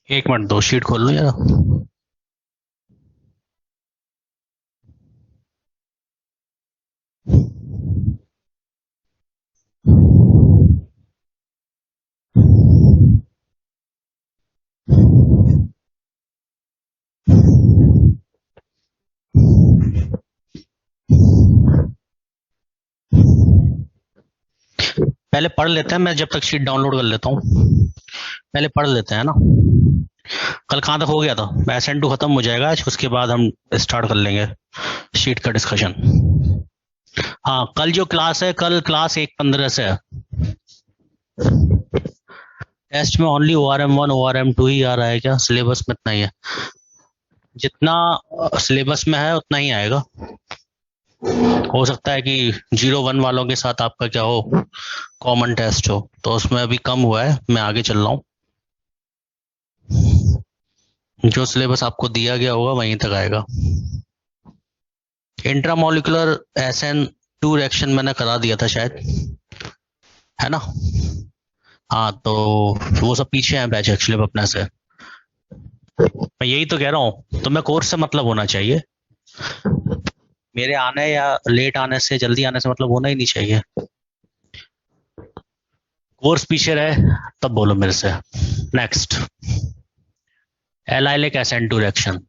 एक मिनट दो, शीट खोल लो यार। पहले पढ़ लेते हैं, मैं जब तक शीट डाउनलोड कर लेता हूँ। पहले पढ़ लेते हैं ना। कल कहाँ तक हो गया था? SN2 खत्म हो जाएगा आज, उसके बाद हम स्टार्ट कर लेंगे शीट का डिस्कशन। हाँ, कल जो क्लास है, कल क्लास 1:15 से है। टेस्ट में ओनली ORM1 ORM2 ही आ रहा है क्या? सिलेबस में इतना ही है, जितना सिलेबस में है उतना ही आएगा। हो सकता है कि 0-1 वालों के साथ आपका क्या हो, कॉमन टेस्ट हो, तो उसमें अभी कम हुआ है। मैं आगे चल रहा हूँ, जो सिलेबस आपको दिया गया होगा वहीं तक आएगा। इंट्रामोलिकुलर SN2 रिएक्शन मैंने करा दिया था शायद, है ना? हाँ, तो वो सब पीछे हैं बैच एक्चुअली अपने से। मैं यही तो कह रहा हूँ, तुम्हें कोर्स से मतलब होना चाहिए। मेरे आने या लेट आने से, जल्दी आने से मतलब होना ही नहीं चाहिए। कोर्स पीछे रहे तब बोलो मेरे से। नेक्स्ट, एलाइलिक SN2 रिएक्शन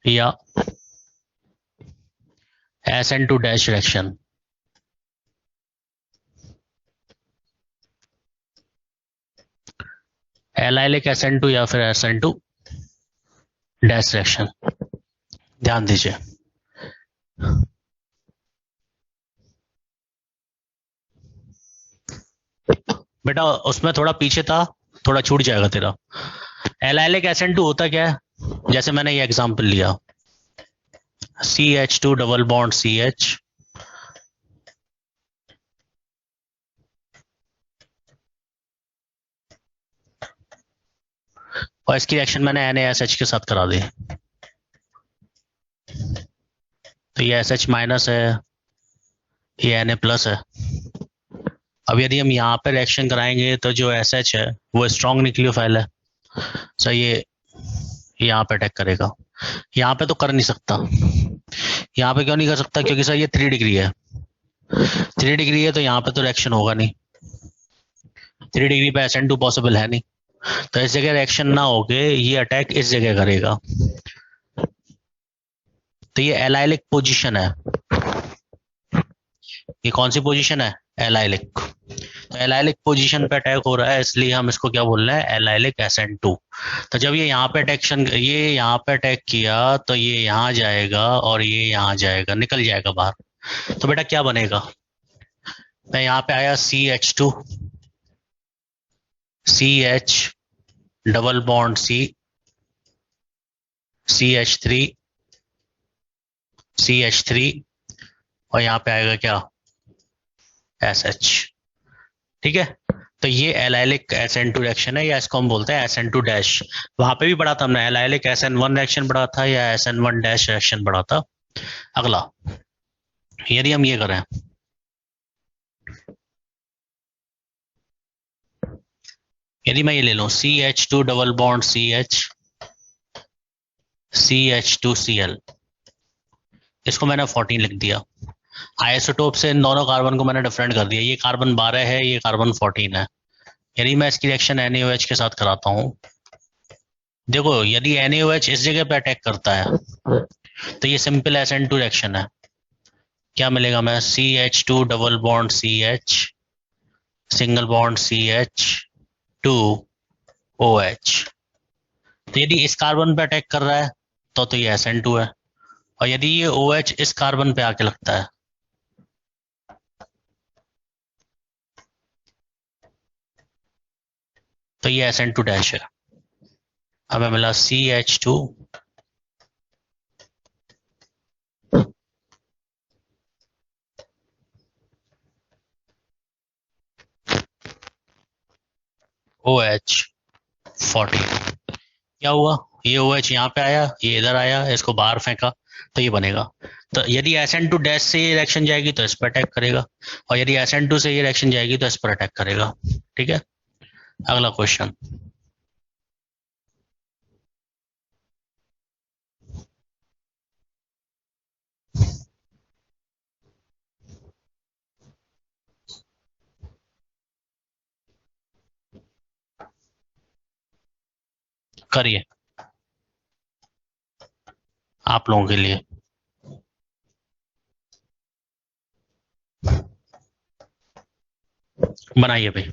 या SN2 dash reaction. Allylic SN2 या फिर SN2 डैश रिएक्शन, ध्यान दीजिए। बेटा उसमें थोड़ा पीछे था, थोड़ा छूट जाएगा तेरा। एलाइलिक SN2 होता क्या है? जैसे मैंने ये एग्जांपल लिया, CH2 डबल बॉन्ड CH, और इसकी रिएक्शन मैंने NaSH के साथ करा दी, तो ये SH माइनस है, ये Na प्लस है। अब यदि हम यहाँ पे रिएक्शन कराएंगे तो जो SH है वो स्ट्रॉन्ग न्यूक्लियोफाइल है, सो ये यहाँ पे अटैक करेगा। यहाँ पे तो कर नहीं सकता। यहाँ पे क्यों नहीं कर सकता? क्योंकि सर ये 3 डिग्री है। 3 डिग्री है तो यहाँ पे तो रिएक्शन होगा नहीं। 3 डिग्री पे SN2 पॉसिबल है नहीं, तो इस जगह रिएक्शन ना होके ये अटैक इस जगह करेगा। तो ये एलाइलिक पोजीशन है। ये कौन सी पोजीशन है? एलाइलिक। तो एलाइलिक पोजीशन पे अटैक हो रहा है, इसलिए हम इसको क्या बोल रहे हैं? Allylic SN2। तो जब ये यहाँ पे ये यहाँ पे अटैक किया तो ये यहाँ जाएगा और ये यहाँ जाएगा, निकल जाएगा बाहर। तो बेटा क्या बनेगा? मैं यहाँ पे आया CH2 CH double bond CH3 CH3, और यहाँ पे आएगा क्या? SH। ठीक है, तो ये एलाइलिक SN2 रिएक्शन है, या इसको हम बोलते हैं SN2 डैश। वहां पे भी पढ़ा था हमने, एलाइलिक SN1 रिएक्शन पढ़ा था या SN1 डैश रिएक्शन पढ़ा था। अगला, यदि हम ये करें, यदि मैं ये ले लूं CH2 double bond CH CH2Cl, इसको मैंने 14 लिख दिया। आइसोटोप से इन दोनों कार्बन को मैंने डिफरेंट कर दिया, ये कार्बन 12 है, ये कार्बन 14 है। यदि मैं इसकी रिएक्शन NaOH के साथ कराता हूँ, देखो यदि NaOH इस जगह पे अटैक करता है तो ये सिंपल SN2 रिएक्शन है। क्या मिलेगा? मैं CH2 double bond CH single bond CH2OH। तो यदि इस कार्बन पे अटैक कर रहा है तो ये SN2 है, और यदि ये OH इस कार्बन पे आके लगता है तो ये SN2 डैश है। हमें मिला CH2 OH14। क्या हुआ? ये OH यहाँ पे आया, ये इधर आया, इसको बाहर फेंका, तो ये बनेगा। तो यदि SN2 डैश से ये रिएक्शन जाएगी तो इस पर अटैक करेगा, और यदि SN2 से ये रिएक्शन जाएगी तो इस पर अटैक करेगा। ठीक है, अगला क्वेश्चन। करिए आप लोगों के लिए। बनाइए भाई।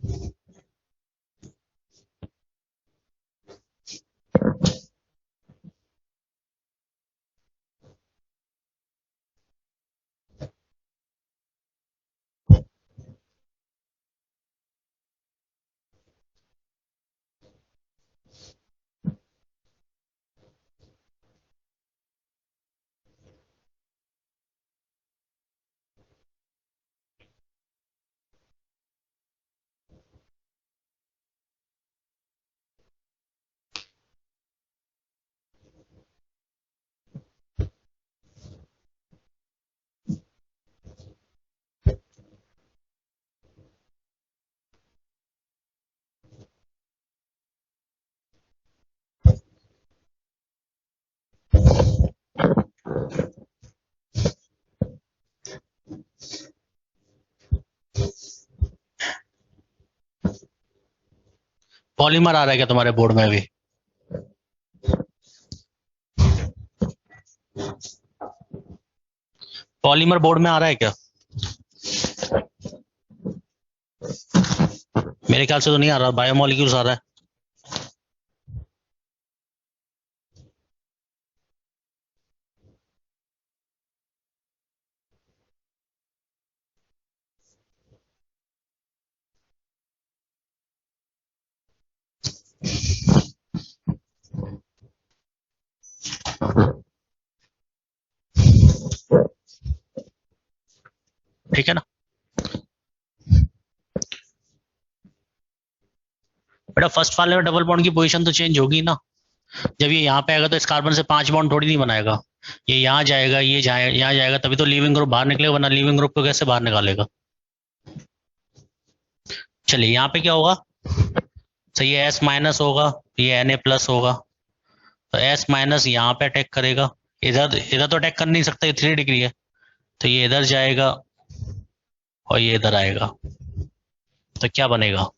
पॉलीमर आ रहा है क्या तुम्हारे बोर्ड में भी? पॉलीमर बोर्ड में आ रहा है क्या? मेरे ख्याल से तो नहीं आ रहा, बायोमोलिक्यूल्स आ रहा है। ठीक है ना बेटा, फर्स्ट वाले में डबल बॉन्ड की पोजीशन तो चेंज होगी ना। जब ये यहाँ पे आएगा तो इस कार्बन से 5 बॉन्ड थोड़ी नहीं बनाएगा, ये यहाँ जाएगा, ये यहाँ जाएगा, तभी तो लीविंग ग्रुप बाहर निकलेगा, वरना लीविंग ग्रुप को कैसे बाहर निकालेगा। चलिए यहाँ पे क्या होगा, तो ये S माइनस होगा, ये Na प्लस होगा, तो S माइनस यहाँ पे अटैक करेगा, इधर इधर तो अटैक कर नहीं सकता, ये 3 डिग्री है, तो ये इधर जाएगा और ये इधर आएगा, तो क्या बनेगा,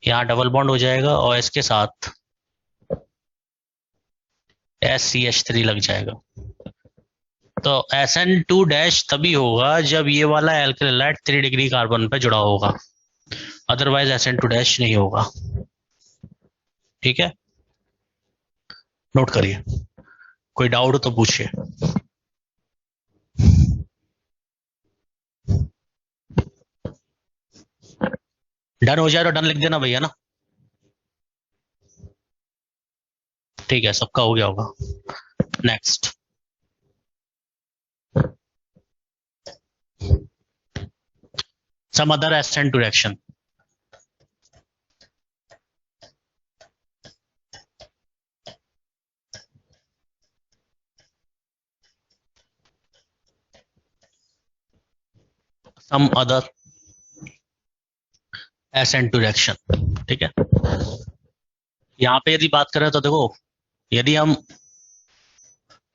यहाँ डबल बॉन्ड हो जाएगा और इसके साथ SCH3 लग जाएगा। तो SN2 डैश तभी होगा जब ये वाला एल्किल हैलाइड 3 डिग्री कार्बन पे जुड़ा होगा, अदरवाइज SN2 डैश नहीं होगा। ठीक है, नोट करिए, कोई डाउट हो तो पूछिए। डन हो जाए तो डन लिख देना भैया ना। ठीक है, सबका हो गया होगा। Next, some other SN2 reaction. some other SN2 reaction। ठीक है, यहाँ पे यदि बात करें तो देखो, यदि हम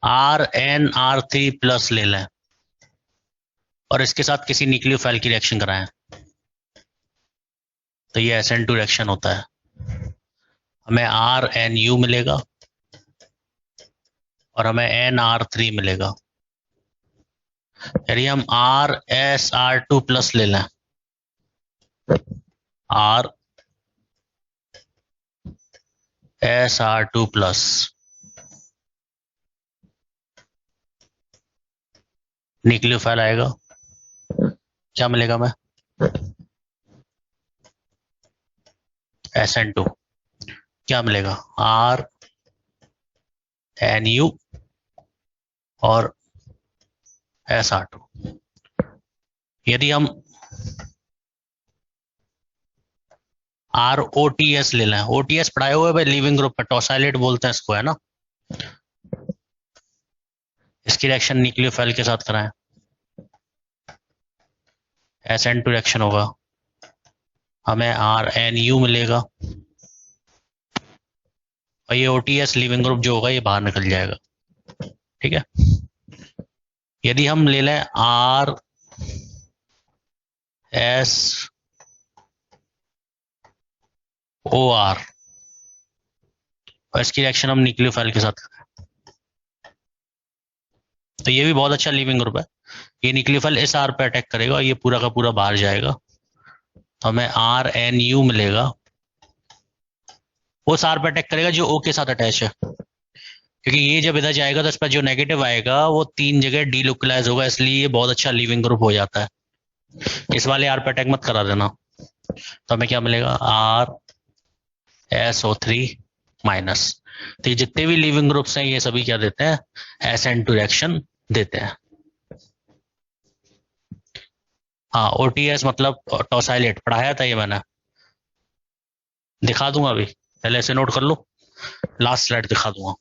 RnR3 प्लस ले लें और इसके साथ किसी न्यूक्लियोफाइल की रिएक्शन कराएं तो ये SN2 रिएक्शन होता है, हमें RNU मिलेगा और हमें NR3 मिलेगा। यदि हम RSR2 प्लस ले लें, RSR2 प्लस, न्यूक्लियोफाइल आएगा, क्या मिलेगा हमें, SN2, क्या मिलेगा, RNU और SR2। यदि हम ROTS ले लें, OTS पढ़ाए हुए भाई लिविंग ग्रुप पे, टॉसाइलेट बोलते हैं इसको, है ना। इसकी रिएक्शन न्यूक्लियोफाइल के साथ कराएं, SN2 रिएक्शन होगा, हमें RNU मिलेगा और ये OTS लीविंग ग्रुप जो होगा ये बाहर निकल जाएगा। ठीक है, यदि हम ले लें RSOR और इसकी रिएक्शन हम न्यूक्लियोफाइल के साथ करें, तो ये भी बहुत अच्छा लीविंग ग्रुप है। ये न्यूक्लियोफाइल इस R पे अटैक करेगा और ये पूरा का पूरा बाहर जाएगा, तो हमें RNU मिलेगा। वो R पे अटैक करेगा जो O के साथ अटैच है, क्योंकि ये जब इधर जाएगा तो इस पर जो नेगेटिव आएगा वो 3 जगह डीलोकलाइज होगा, इसलिए ये बहुत अच्छा लीविंग ग्रुप हो जाता है। इस वाले R पे अटैक मत करा देना। तो हमें क्या मिलेगा, RSO3-। तो ये जितने भी लीविंग ग्रुप्स हैं ये सभी क्या देते हैं, SN2 रिएक्शन देते हैं। हाँ, OTS मतलब टॉसाइलेट पढ़ाया था ये मैंने, दिखा दूंगा अभी, पहले ऐसे नोट कर लो, लास्ट स्लाइड दिखा दूंगा।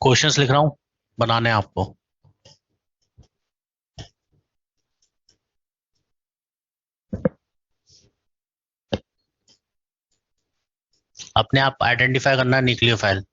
क्वेश्चंस लिख रहा हूँ, बनाने हैं आपको। अपने आप आइडेंटिफाई करना है न्यूक्लियोफाइल।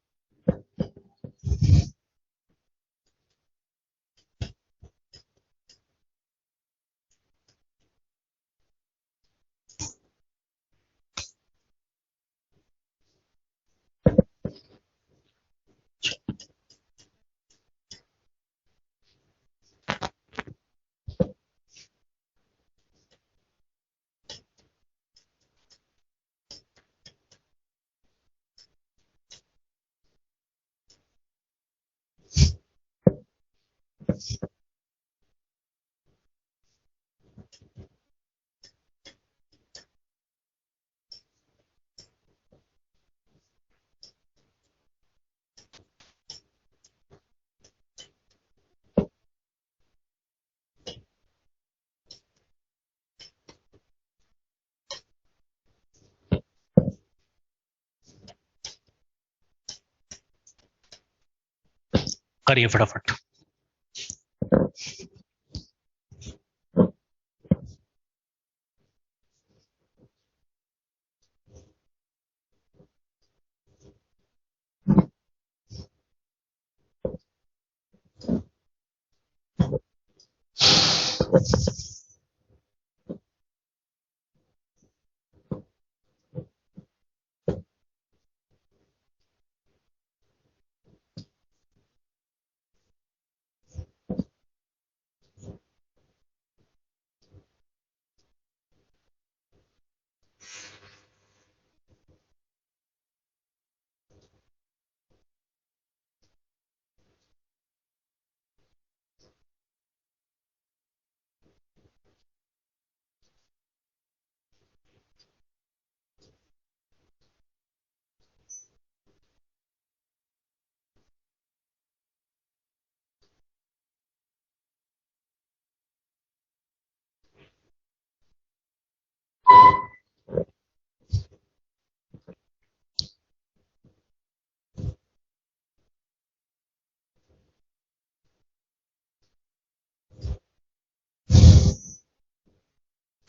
करिए फटाफट।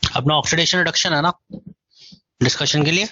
अपना ऑक्सीडेशन रिडक्शन है ना डिस्कशन के लिए।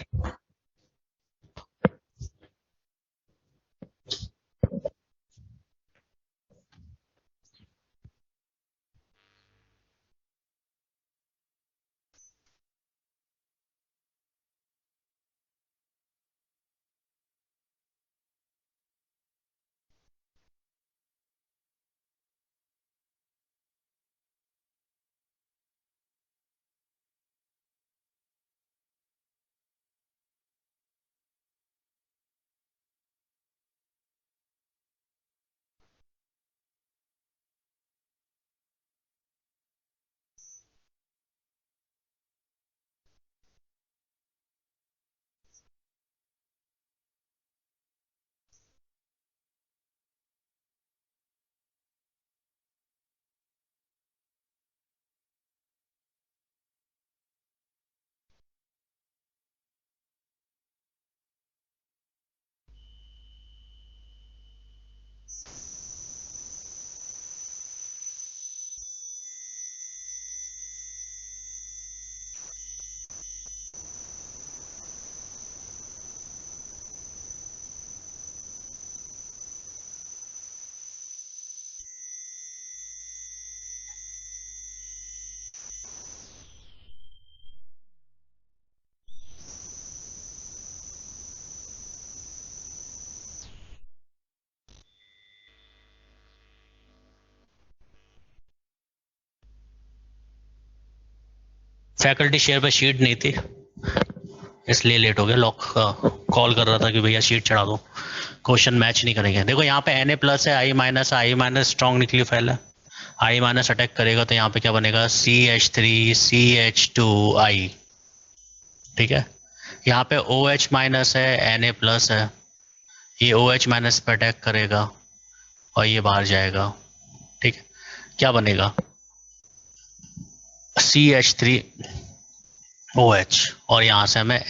फैकल्टी शेयर पे शीट नहीं थी इसलिए लेट हो गया। लॉक कॉल कर रहा था कि भैया शीट चढ़ा दो, क्वेश्चन मैच नहीं करेंगे। देखो यहाँ पे Na+ है, I- स्ट्रॉन्ग न्यूक्लियोफाइल है, I- अटैक करेगा तो यहाँ पे क्या बनेगा, CH3CH2I। ठीक है, यहाँ पे OH- है, Na+ है, ये OH- पे अटैक करेगा और ये बाहर जाएगा। ठीक है, क्या बनेगा, CH3OH, और यहाँ से हमें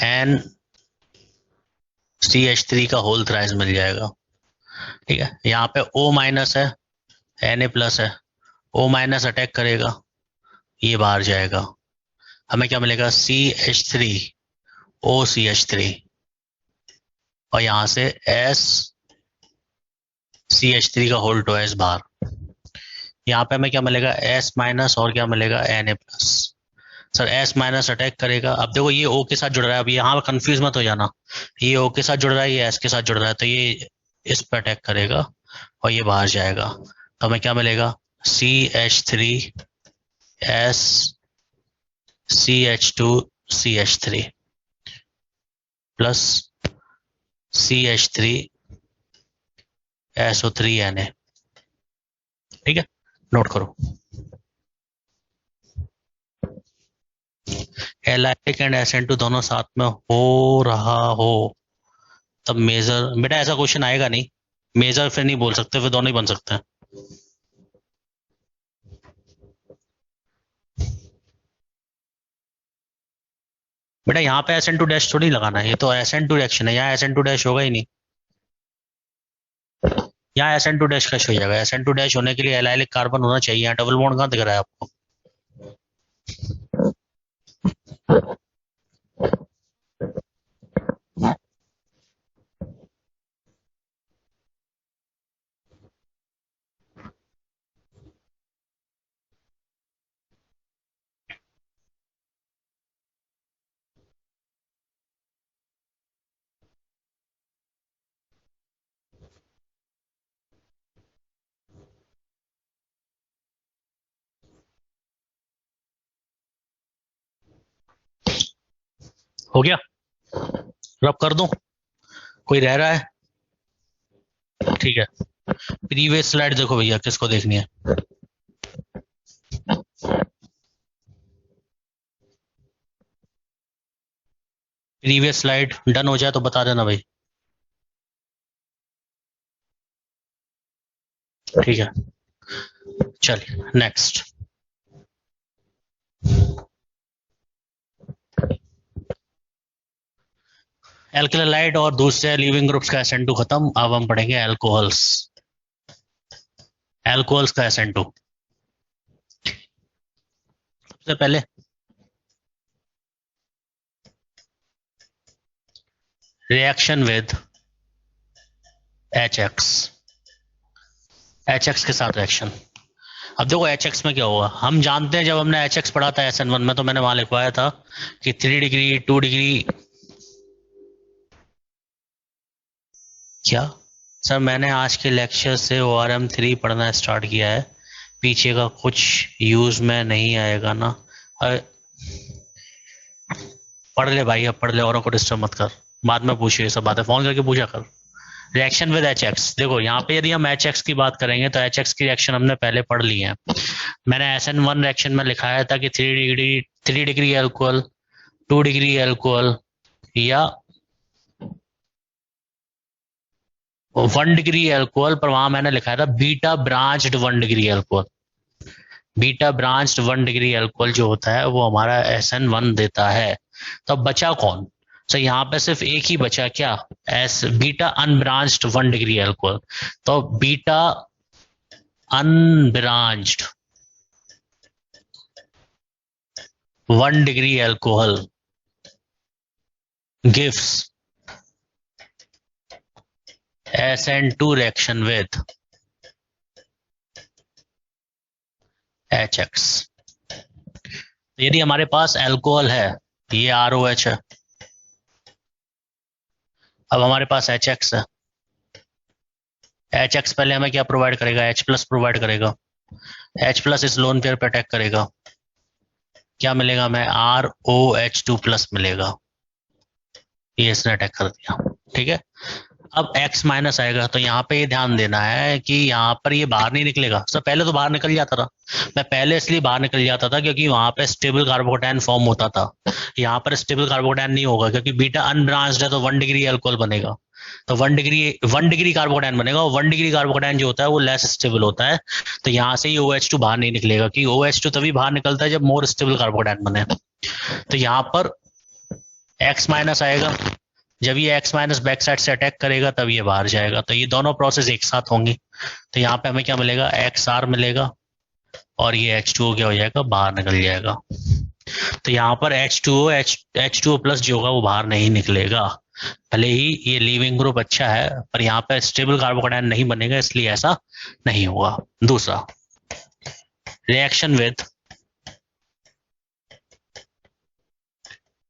NCH3 का होल थ्राइस मिल जाएगा। ठीक है, यहाँ पे O- है, Na+ है, O- अटैक करेगा, ये बाहर जाएगा, हमें क्या मिलेगा, CH3OCH3, और यहाँ से SCH3 का होल ट्वाइस बाहर। यहाँ पे हमें क्या मिलेगा, S- और क्या मिलेगा, Na+। सर S- अटैक करेगा, अब देखो ये O के साथ जुड़ रहा है, अब यहाँ कंफ्यूज मत हो जाना, ये O के साथ जुड़ रहा है, ये S के साथ जुड़ रहा है, तो ये इस पर अटैक करेगा और ये बाहर जाएगा, तो हमें क्या मिलेगा, CH3SCH2CH3 प्लस CH3SO3Na। ठीक है, नोट करो, एलाइटिक एंड SN2 दोनों साथ में हो रहा हो तब मेजर, बेटा ऐसा क्वेश्चन आएगा नहीं, मेजर फिर नहीं बोल सकते, फिर दोनों ही बन सकते हैं। बेटा यहाँ पे SN2 डैश थोड़ी लगाना है, ये तो SN2 रिएक्शन है, यहाँ SN2 डैश होगा ही नहीं, यहाँ SN2 डैश कैसे हो जाएगा, SN2 डैश होने के लिए एलाइलिक कार्बन होना चाहिए, यहाँ डबल बॉन्ड कहाँ दिख रहा है आपको। हो गया, रब कर दूं, कोई रह रहा है, ठीक है। प्रीवियस स्लाइड देखो भैया, किसको देखनी है, प्रीवियस स्लाइड डन हो जाए तो बता देना भाई। ठीक है, चलिए नेक्स्ट। एल्केलाइड और दूसरे लिविंग ग्रुप्स का SN2 खत्म, अब हम पढ़ेंगे एल्कोहल्स, एल्कोहल्स का SN2। सबसे पहले रिएक्शन विद HX, HX के साथ रिएक्शन। अब देखो HX में क्या हुआ, हम जानते हैं, जब हमने HX पढ़ा था SN1 में, तो मैंने वहां लिखवाया था कि 3 डिग्री 2 डिग्री, क्या सर मैंने आज के लेक्चर से ORM3 पढ़ना स्टार्ट किया है, पीछे का कुछ यूज में नहीं आएगा ना, पढ़ ले भाई, अब पढ़ ले, औरों को डिस्टर्ब मत कर, बाद में पूछिए ये सब बातें, फोन करके पूछा कर। रिएक्शन विद HX, देखो यहाँ पे यदि हम HX की बात करेंगे तो HX की रिएक्शन हमने पहले पढ़ ली है, मैंने SN1 रिएक्शन में लिखाया था कि 3 डिग्री एल्कोहल, 2 डिग्री एल्कोहल या 1 डिग्री एल्कोहल, पर वहां मैंने लिखा था beta branched 1 degree alcohol, beta branched 1 degree alcohol जो होता है वो हमारा SN1 देता है। तो अब बचा कौन, तो यहाँ पे सिर्फ एक ही बचा, क्या, एस बीटा अनब्रांच्ड 1 डिग्री एल्कोहल, तो beta unbranched 1 degree alcohol gives SN2 reaction with HX। यदि हमारे पास एल्कोहल है, ये ROH है, अब हमारे पास HX है, HX पहले हमें क्या प्रोवाइड करेगा, H+ प्रोवाइड करेगा, H+ इस लोन पेयर पे अटैक करेगा, क्या मिलेगा हमें, ROH2+ मिलेगा। ये इसने अटैक कर दिया, ठीक है। अब X माइनस आएगा तो यहाँ पे ये ध्यान देना है कि यहाँ पर ये बाहर नहीं निकलेगा। सब पहले तो बाहर निकल जाता था, मैं पहले इसलिए बाहर निकल जाता था क्योंकि वहां पे स्टेबल कार्बोकैटायन फॉर्म होता था। यहाँ पर स्टेबल कार्बोकैटायन नहीं होगा क्योंकि बीटा अनब्रांच्ड है, तो 1 डिग्री अल्कोहल बनेगा। तो 1 डिग्री कार्बोकैटायन बनेगा, और 1 डिग्री कार्बोकैटायन जो होता है वो लेस स्टेबल होता है। तो यहाँ से ही OH2 बाहर नहीं निकलेगा, कि OH2 तभी बाहर निकलता है जब मोर स्टेबल कार्बोकैटायन बने। तो यहाँ पर X माइनस आएगा, जब ये X माइनस बैक साइड से अटैक करेगा तब ये बाहर जाएगा। तो ये दोनों प्रोसेस एक साथ होंगी। तो यहाँ पे हमें क्या मिलेगा, XR मिलेगा, और ये H2O क्या हो जाएगा, बाहर निकल जाएगा। तो यहाँ पर H2O+ जो होगा वो बाहर नहीं निकलेगा। भले ही ये लीविंग ग्रुप अच्छा है, पर यहाँ पे स्टेबल कार्बोकैटायन नहीं बनेगा, इसलिए ऐसा नहीं होगा। दूसरा, रिएक्शन विद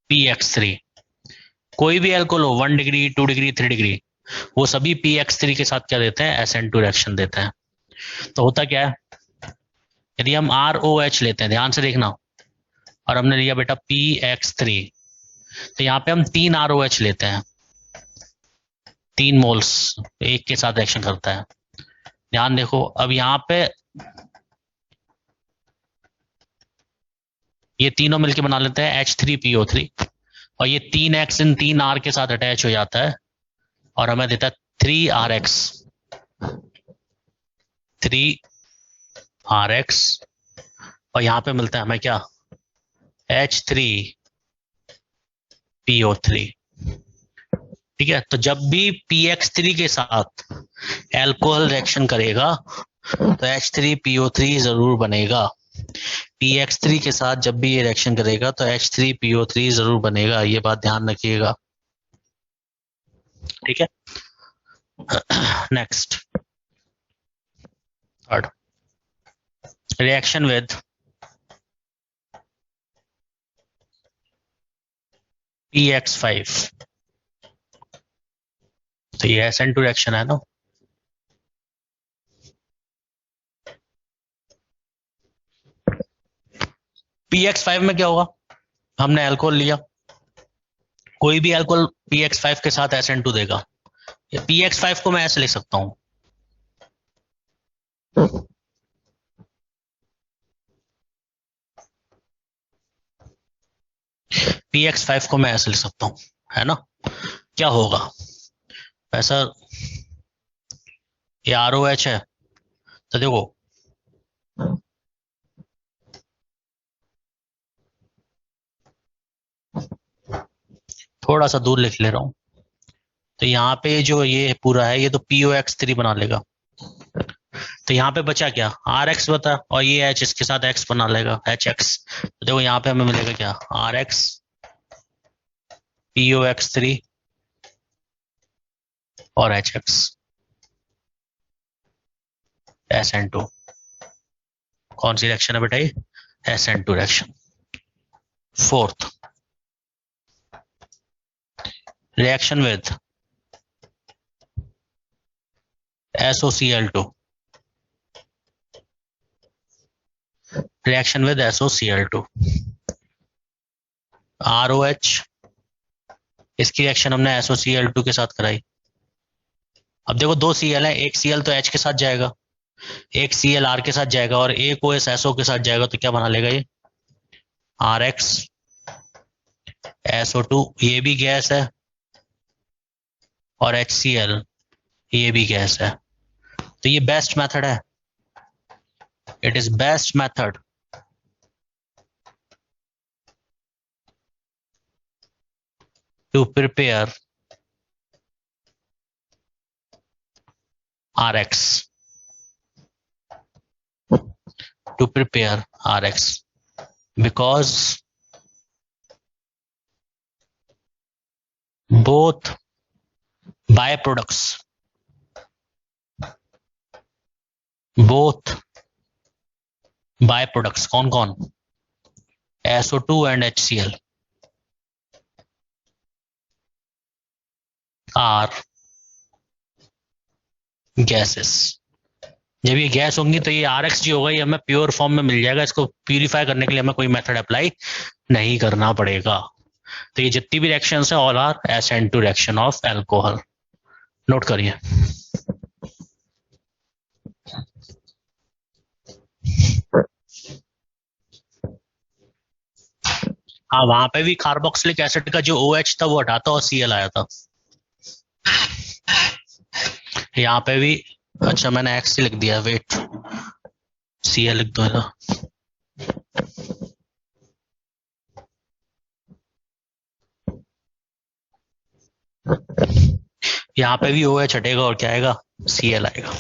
PX3। कोई भी एल्कोहल हो, 1 डिग्री, 2 डिग्री, 3 डिग्री, वो सभी PX3 के साथ क्या देते हैं, SN2 रिएक्शन देते हैं। तो होता क्या है, यदि हम ROH लेते हैं, ध्यान से देखना, और हमने लिया बेटा PX3, तो यहाँ पे हम 3 ROH लेते हैं, 3 मोल्स एक के साथ रिएक्शन करता है। ध्यान देखो, अब यहाँ पे ये तीनों मिलके बना लेते हैं H3PO3, और ये 3X इन 3R के साथ अटैच हो जाता है और हमें देता है 3RX, 3RX, और यहाँ पे मिलता है हमें क्या, H3PO3। ठीक है, तो जब भी PX3 के साथ एल्कोहल रिएक्शन करेगा तो H3PO3 जरूर बनेगा। PX3 के साथ जब भी ये रिएक्शन करेगा तो H3PO3 जरूर बनेगा, ये बात ध्यान रखिएगा। ठीक है, next, third, reaction with PX5। तो ये SN2 रिएक्शन है ना। PX5 में क्या होगा, हमने अल्कोहल लिया, कोई भी अल्कोहल PX5 के साथ SN2 देगा। PX5 को मैं ऐसे लिख सकता हूं, PX5 को मैं ऐसे लिख सकता हूं, है ना। क्या होगा ऐसा, ये ROH है, तो देखो थोड़ा सा दूर लिख ले रहा हूं। तो यहाँ पे जो ये पूरा है ये तो POX3 बना लेगा। तो यहाँ पे बचा क्या, RX बता, और ये H इसके साथ X बना लेगा, HX। तो देखो यहाँ पे हमें मिलेगा क्या, RX POX3 और HX SN2। कौन सी रिएक्शन है बेटा ये, SN2 reaction. Fourth, reaction with SOCl2। Reaction with SOCl2, ROH, इसकी रिएक्शन हमने SOCl2 के साथ कराई। अब देखो 2 Cl है, एक Cl तो H के साथ जाएगा, एक Cl R के साथ जाएगा, और एक OS SO के साथ जाएगा, तो क्या बना लेगा ये, RX SO2, ये भी गैस है, और HCl ये भी गैस है। तो ये बेस्ट मेथड है, it is best method to prepare RX, to prepare RX, because both byproducts, कौन कौन, SO2 and HCl are gases, जब ये गैस होंगी तो ये RxG होगा, ये हमें प्योर फॉर्म में मिल जाएगा। इसको प्यूरिफाई करने के लिए हमें कोई मेथड अप्लाई नहीं करना पड़ेगा। तो ये जितनी भी रिएक्शंस है all are SN2 reaction of alcohol. Note करिए। हाँ, वहां पे भी कार्बोक्सिलिक एसिड का जो OH था वो हटा था और Cl आया था। यहाँ पे भी, अच्छा मैंने X लिख दिया, वेट, Cl लिख दो ना। यहाँ पे भी OH हटेगा और क्या आएगा, Cl आएगा।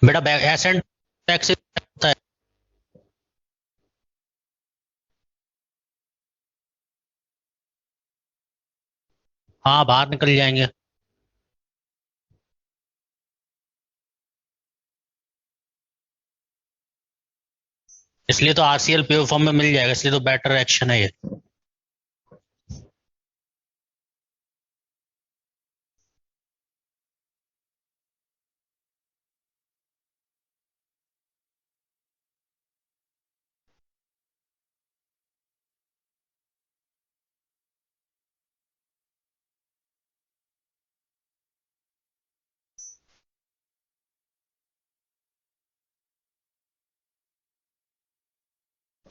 बेटा एसेंट टैक्स होता है। हाँ, बाहर निकल जाएंगे। इसलिए तो RCl प्योर फॉर्म में मिल जाएगा, इसलिए तो बेटर एक्शन है ये।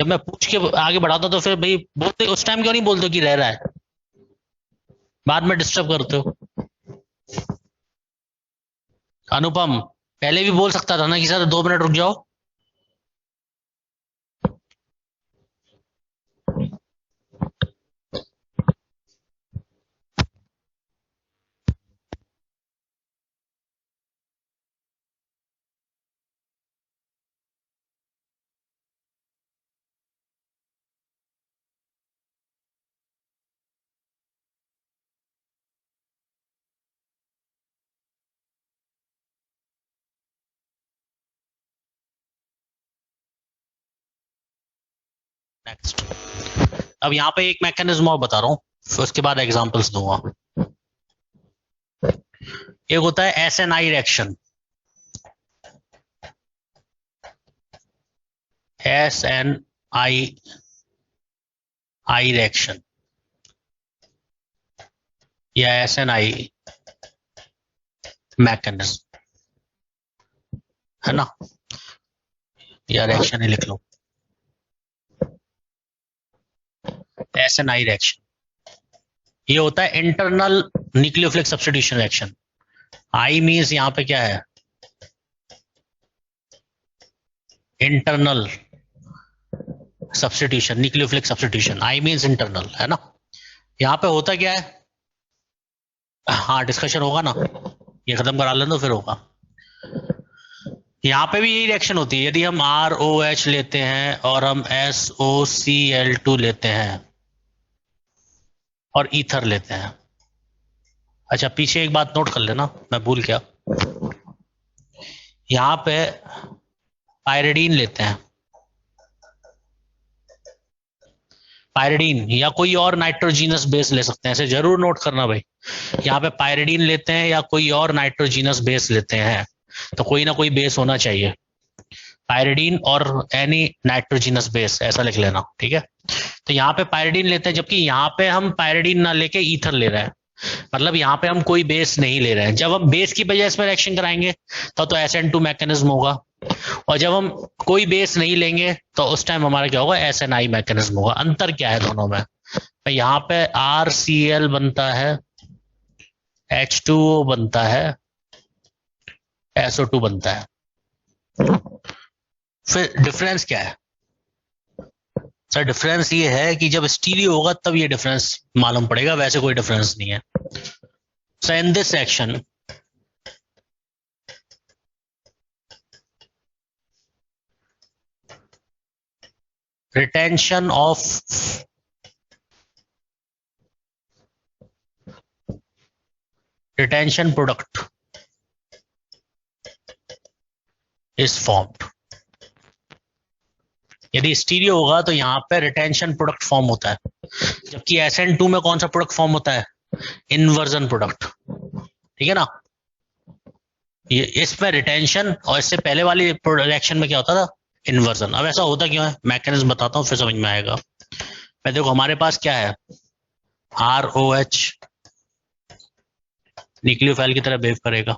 जब मैं पूछ के आगे बढ़ाता तो फिर भाई बोलते, उस टाइम क्यों नहीं बोलते कि रह रहा है, बाद में डिस्टर्ब करते हो। अनुपम, पहले भी बोल सकता था ना कि सर 2 मिनट रुक जाओ। नेक्स्ट, अब यहाँ पे एक मैकेनिज्म और बता रहा हूँ, फिर उसके बाद एग्जांपल्स दूंगा। एक होता है SNI रिएक्शन, SNI रिएक्शन या SNI मैकेनिज्म, है ना, या रिएक्शन ही लिख लो, SNI रिएक्शन। ये होता है internal nucleophilic substitution reaction. I means यहां पे क्या है, internal substitution, nucleophilic substitution, I means internal, है ना। यहां पे होता क्या है, हाँ डिस्कशन होगा ना, ये खत्म करा लेना फिर होगा। यहां पे भी यही रिएक्शन होती है, यदि हम ROH लेते हैं और हम SOCl2 लेते हैं और ईथर लेते हैं। अच्छा पीछे एक बात नोट कर लेना, मैं भूल गया, यहां पे पायरिडीन लेते हैं, पायरिडीन या कोई और नाइट्रोजीनस बेस ले सकते हैं, ऐसे जरूर नोट करना भाई। यहाँ पे पायरिडीन लेते हैं या कोई और नाइट्रोजीनस बेस लेते हैं, तो कोई ना कोई बेस होना चाहिए, पायरिडीन और एनी नाइट्रोजीनस बेस, ऐसा लिख लेना, ठीक है। तो यहाँ पे पायरिडीन लेते हैं, जबकि यहाँ पे हम पायरिडीन ना लेके ईथर ले रहे हैं, मतलब यहाँ पे हम कोई बेस नहीं ले रहे हैं। जब हम बेस की वजह इसमें रिएक्शन कराएंगे तो SN2 मैकेनिज्म होगा, और जब हम कोई बेस नहीं लेंगे तो उस टाइम हमारा क्या होगा, SNI मैकेनिज्म होगा। अंतर क्या है दोनों में, तो यहाँ पे RCl बनता है, H2O बनता है, SO2 बनता है। फिर डिफरेंस क्या है सर, डिफरेंस ये है कि जब स्टीरियो होगा तब ये डिफरेंस मालूम पड़ेगा, वैसे कोई डिफरेंस नहीं है। So in this section retention product is formed। यदि स्टीरियो होगा तो यहाँ पे रिटेंशन प्रोडक्ट फॉर्म होता है, जबकि SN2 में कौन सा प्रोडक्ट फॉर्म होता है, इन्वर्जन प्रोडक्ट, ठीक है ना। ये इसमें रिटेंशन, और इससे पहले वाली रिएक्शन में क्या होता था, इन्वर्जन। अब ऐसा होता क्यों है, मैकेनिज्म बताता हूँ फिर समझ में आएगा। मैं देखो हमारे पास क्या है, ROH न्यूक्लियोफाइल की तरह बिहेव करेगा,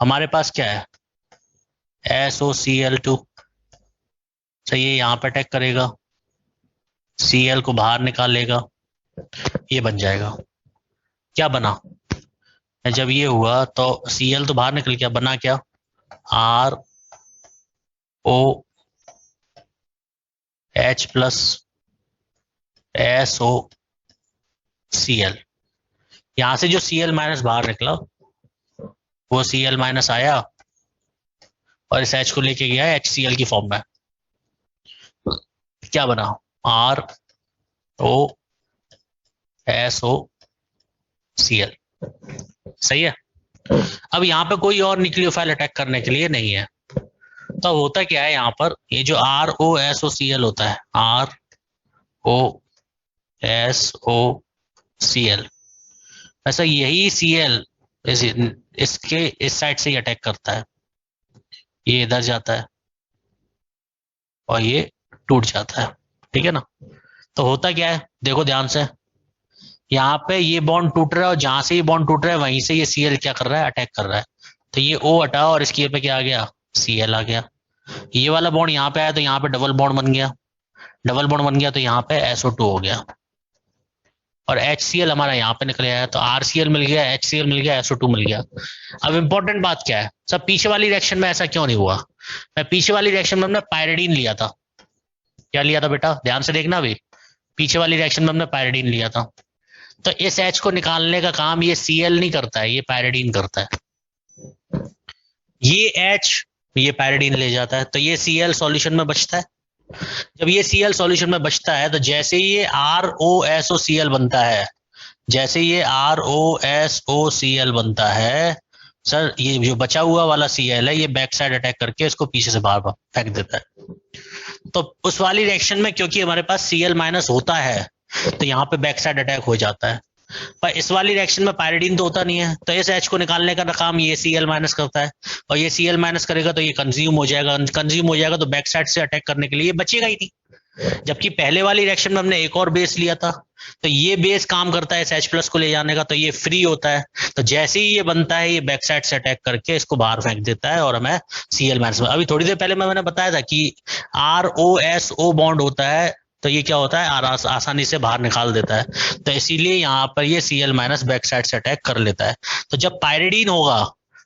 हमारे पास क्या है SOCl2, सही है, यहाँ पे अटैक करेगा, Cl को बाहर निकालेगा, ये बन जाएगा, क्या बना, जब ये हुआ तो Cl तो बाहर निकल गया, बना क्या, ROH प्लस SOCl। यहां से जो Cl माइनस बाहर निकला वो Cl माइनस आया और इस H को लेके गया है HCl की फॉर्म में, क्या बना, ROSOCl, सही है। अब यहाँ पे कोई और न्यूक्लियोफाइल अटैक करने के लिए नहीं है, तो होता क्या है यहाँ पर, ये जो ROSOCl होता है, ROSOCl, ऐसा यही Cl इसके इस साइड से ही अटैक करता है, ये इधर जाता है और ये टूट जाता है, ठीक है ना। तो होता क्या है, देखो ध्यान से, यहाँ पे ये बॉन्ड टूट रहा है और जहां से ये बॉन्ड टूट रहा है वहीं से ये Cl क्या कर रहा है, अटैक कर रहा है। तो ये O हटा और इसकी पे क्या आ गया, Cl आ गया। ये वाला बॉन्ड यहाँ पे आया तो यहाँ पे डबल बॉन्ड बन गया, डबल बॉन्ड बन गया तो यहाँ पे SO2 हो गया, और HCl हमारा यहाँ पे निकल आया, तो RCl मिल गया, HCl मिल गया, SO2 मिल गया। अब इंपॉर्टेंट बात क्या है, सब पीछे वाली रिएक्शन में ऐसा क्यों नहीं हुआ, मैं पीछे वाली रिएक्शन में हमने पायरिडीन लिया था, क्या लिया था बेटा, ध्यान से देखना भी, पीछे वाली रिएक्शन में हमने पायरिडीन लिया था, तो इस H को निकालने का काम ये Cl नहीं करता है, ये पायरिडीन करता है। ये H ये पायरिडीन ले जाता है, तो ये Cl सॉल्यूशन में बचता है। जब ये Cl सॉल्यूशन में बचता है तो जैसे ये ROSOCl बनता है, जैसे ये ROSOCl बनता है सर, ये जो बचा हुआ वाला Cl है ये बैक साइड अटैक करके इसको पीछे से बाहर फेंक देता है। तो उस वाली रिएक्शन में क्योंकि हमारे पास Cl माइनस होता है तो यहाँ पे बैक साइड अटैक हो जाता है, पर इस वाली रिएक्शन में पायरिडीन तो होता नहीं है, तो इस H को निकालने का काम ये Cl माइनस करता है, और ये Cl माइनस करेगा तो ये कंज्यूम हो जाएगा, कंज्यूम हो जाएगा तो बैक साइड से अटैक करने के लिए ये बचेगा ही नहीं। जबकि पहले वाली रिएक्शन में हमने एक और बेस लिया था, तो ये बेस काम करता है इस H प्लस को ले जाने का, तो ये फ्री होता है, तो जैसे ही ये बनता है ये बैक साइड से अटैक करके इसको बाहर फेंक देता है और हमें Cl माइनस में, अभी थोड़ी देर पहले मैंने बताया था कि ROSO बॉन्ड होता है, तो ये क्या होता है आसानी से बाहर निकाल देता है, तो इसीलिए यहाँ पर ये Cl माइनस बैक साइड से अटैक कर लेता है। तो जब पायरिडीन होगा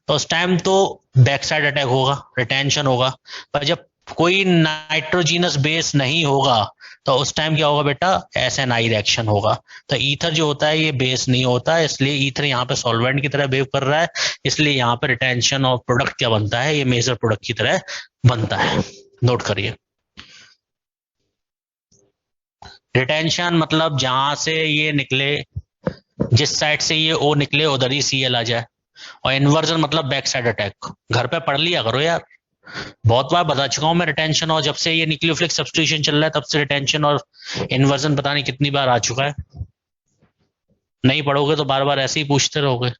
तो उस टाइम तो बैक साइड अटैक होगा, रिटेंशन होगा, पर जब कोई नाइट्रोजीनस बेस नहीं होगा तो उस टाइम क्या होगा बेटा, SNI रिएक्शन होगा। तो ईथर जो होता है ये बेस नहीं होता, इसलिए ईथर यहाँ पे सॉल्वेंट की तरह बिहेव कर रहा है, इसलिए यहाँ पे रिटेंशन और प्रोडक्ट क्या बनता है, ये मेजर प्रोडक्ट की तरह बनता है। नोट करिए, रिटेंशन मतलब जहां से ये निकले, जिस साइड से ये O निकले उधर ही Cl आ जाए, और इन्वर्जन मतलब बैक साइड अटैक। घर पे पढ़ लिया करो यार, बहुत बार बता चुका हूं मैं रिटेंशन, और जब से ये न्यूक्लियोफिलिक सब्स्टिट्यूशन चल रहा है तब से रिटेंशन और इन्वर्जन पता नहीं कितनी बार आ चुका है। नहीं पढ़ोगे तो बार बार ऐसे ही पूछते रहोगे।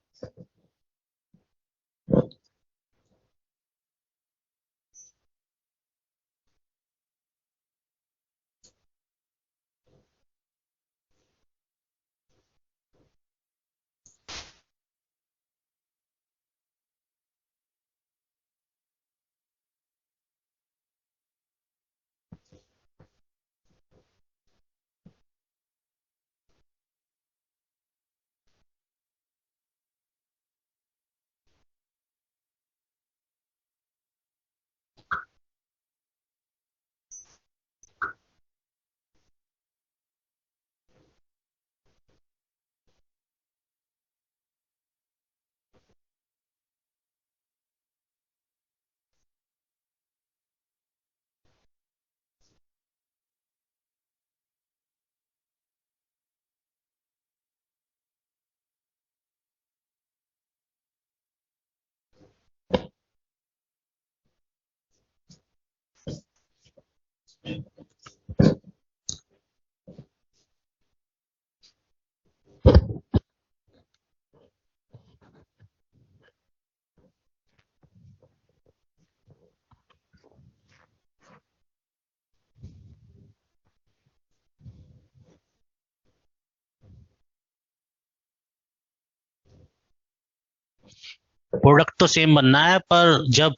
प्रोडक्ट तो सेम बनना है, पर जब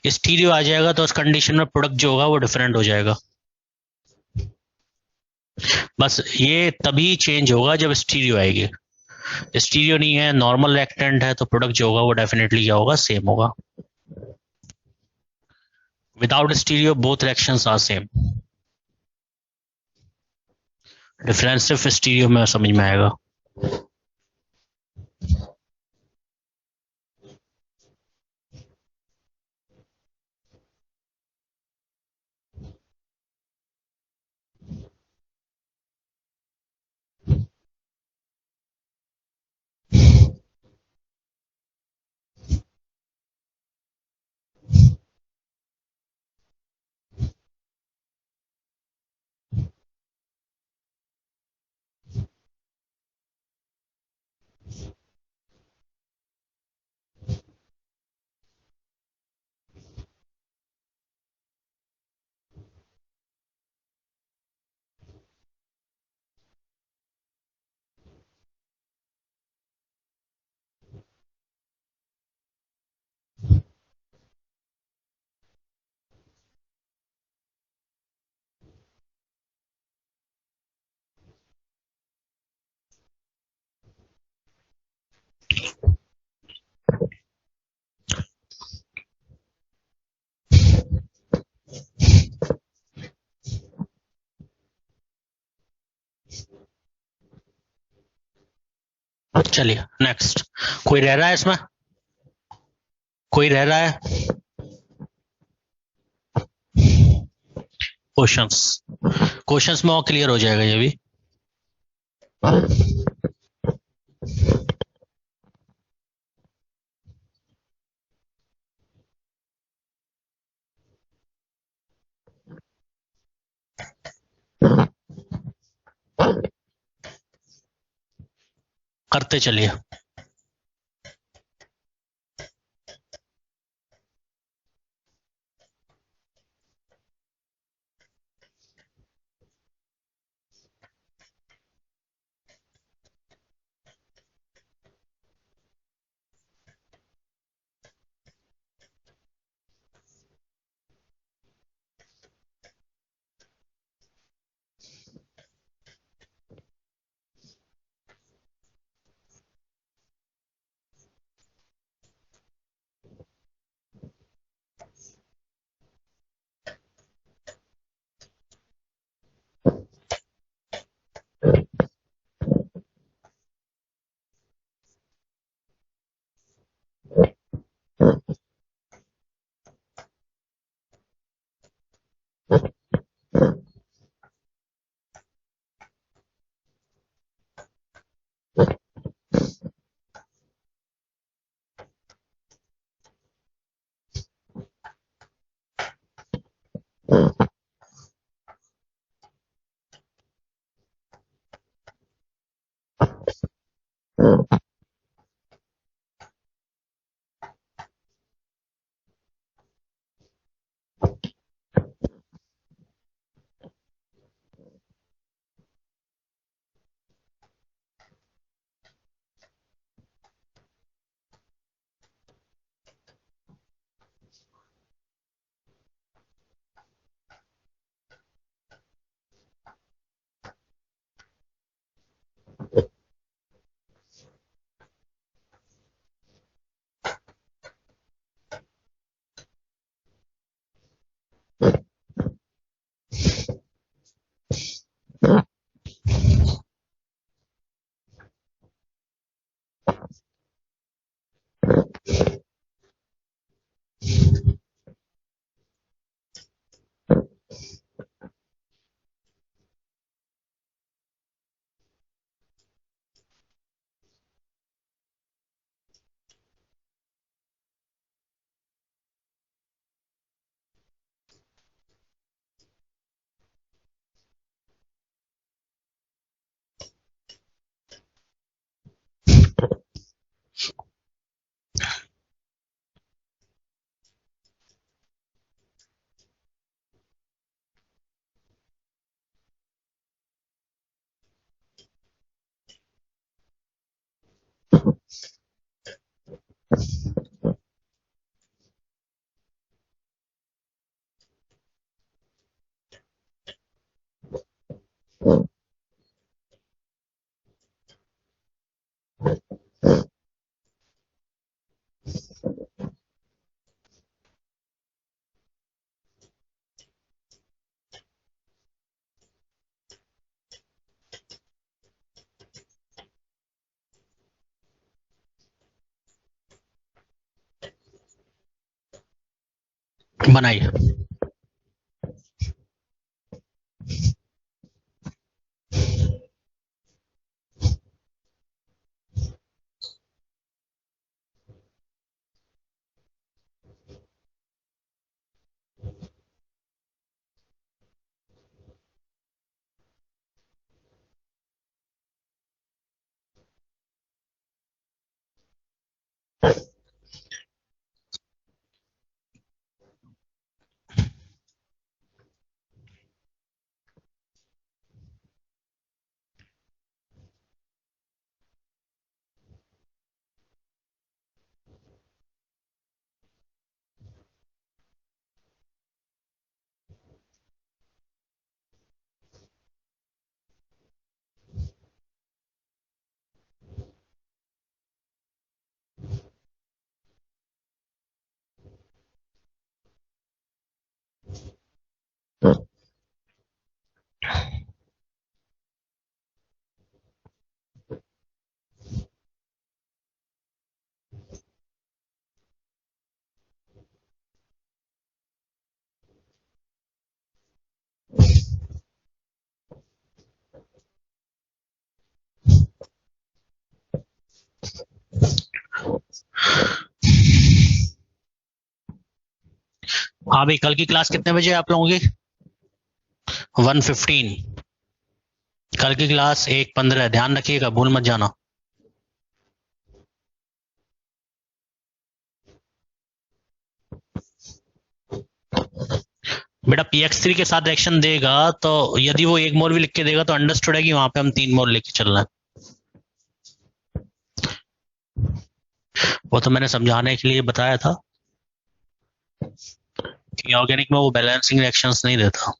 स्टीरियो आ जाएगा तो उस कंडीशन में प्रोडक्ट जो होगा वो डिफरेंट हो जाएगा। बस ये तभी चेंज होगा जब स्टीरियो आएगी। स्टीरियो नहीं है, नॉर्मल रिएक्टेंट है, तो प्रोडक्ट जो होगा वो डेफिनेटली क्या होगा, सेम होगा। Without stereo both reactions are same. Difference सिर्फ स्टीरियो में समझ में आएगा। चलिए नेक्स्ट, कोई रह रहा है इसमें, कोई रह रहा है? क्वेश्चंस, क्वेश्चंस में और क्लियर हो जाएगा ये भी। करते चलिए। बनाइए। हाँ भाई, कल की क्लास कितने बजे है आप लोगों की? 1:15। कल की क्लास 1:15, ध्यान रखिएगा, भूल मत जाना। बेटा px3 के साथ रिएक्शन देगा तो यदि वो 1 मोल भी लिख के देगा तो अंडरस्टूड है कि वहां पे हम 3 मोल लेके चलना है। वो तो मैंने समझाने के लिए बताया था कि ऑर्गेनिक में वो बैलेंसिंग रिएक्शंस नहीं देता।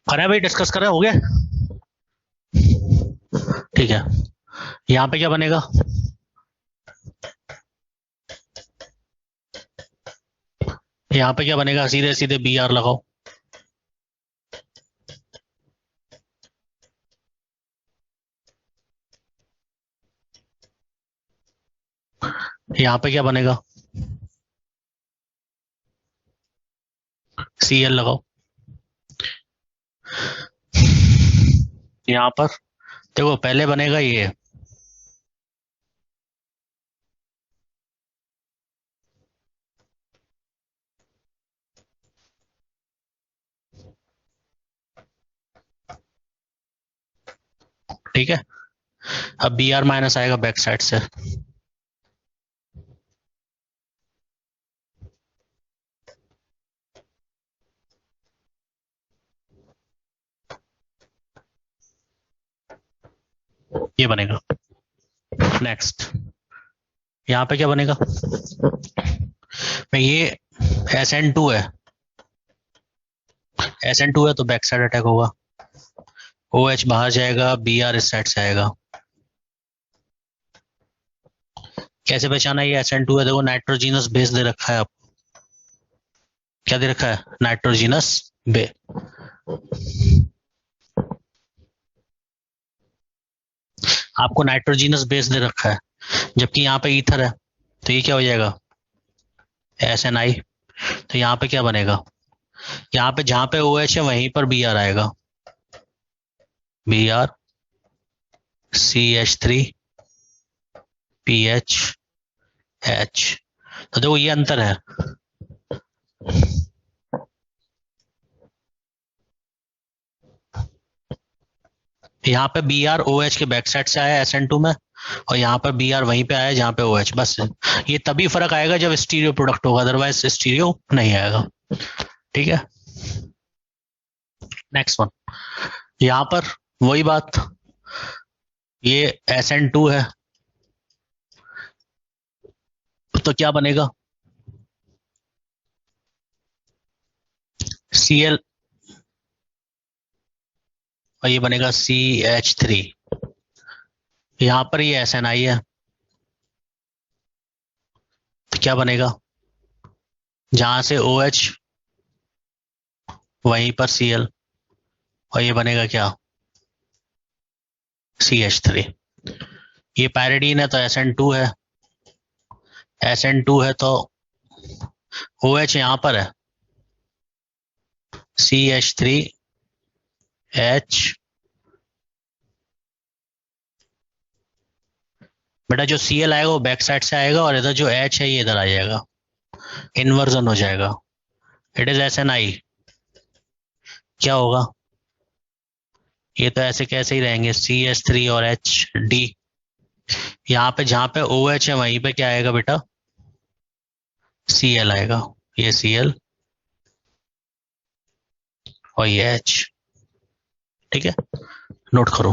करें भाई, डिस्कस करें, हो गया? ठीक है, यहाँ पे क्या बनेगा? यहाँ पे क्या बनेगा? सीधे सीधे बी आर लगाओ। यहाँ पे क्या बनेगा? सी एल लगाओ। यहाँ पर देखो पहले बनेगा ये, ठीक है। अब बी आर माइनस आएगा बैक साइड से, ये बनेगा। नेक्स्ट यहाँ पे क्या बनेगा? में ये SN2 है, SN2 है तो बैक साइड अटैक होगा, OH बाहर जाएगा, Br इस साइड से आएगा। कैसे पहचाना ये SN2 है? देखो नाइट्रोजीनस बेस दे रखा है, आपको क्या दे रखा है? नाइट्रोजीनस बे। आपको नाइट्रोजीनस बेस दे रखा है, जबकि यहाँ पे ईथर है, तो ये क्या हो जाएगा? SNI। तो यहाँ पे क्या बनेगा? यहाँ पे जहां पे OH है वहीं पर Br आएगा, Br CH3 PH H। तो देखो ये अंतर है, यहाँ पे Br OH के बैक साइड से आया SN2 में, और यहाँ पर Br वहीं पे आया जहाँ पे OH। बस ये तभी फर्क आएगा जब स्टीरियो प्रोडक्ट होगा, अदरवाइज स्टीरियो नहीं आएगा। ठीक है, नेक्स्ट वन। यहाँ पर वही बात, ये SN2 है तो क्या बनेगा? Cl और ये बनेगा CH3। यहाँ पर ये SNI है तो क्या बनेगा? जहां से OH वहीं पर Cl, और ये बनेगा क्या? CH3। ये पैरिडीन है तो SN2 है, SN2 है तो OH यहाँ पर है, CH3H। बेटा जो Cl आएगा वो बैक साइड से आएगा, और इधर जो H है ये इधर आ जाएगा, इन्वर्जन हो जाएगा। It is SNI। क्या होगा? ये तो ऐसे कैसे ही रहेंगे, CH3 और HD। यहाँ पे जहां पे OH है वहीं पे क्या आएगा बेटा? Cl आएगा, ये Cl और ये H। ठीक है, नोट करो।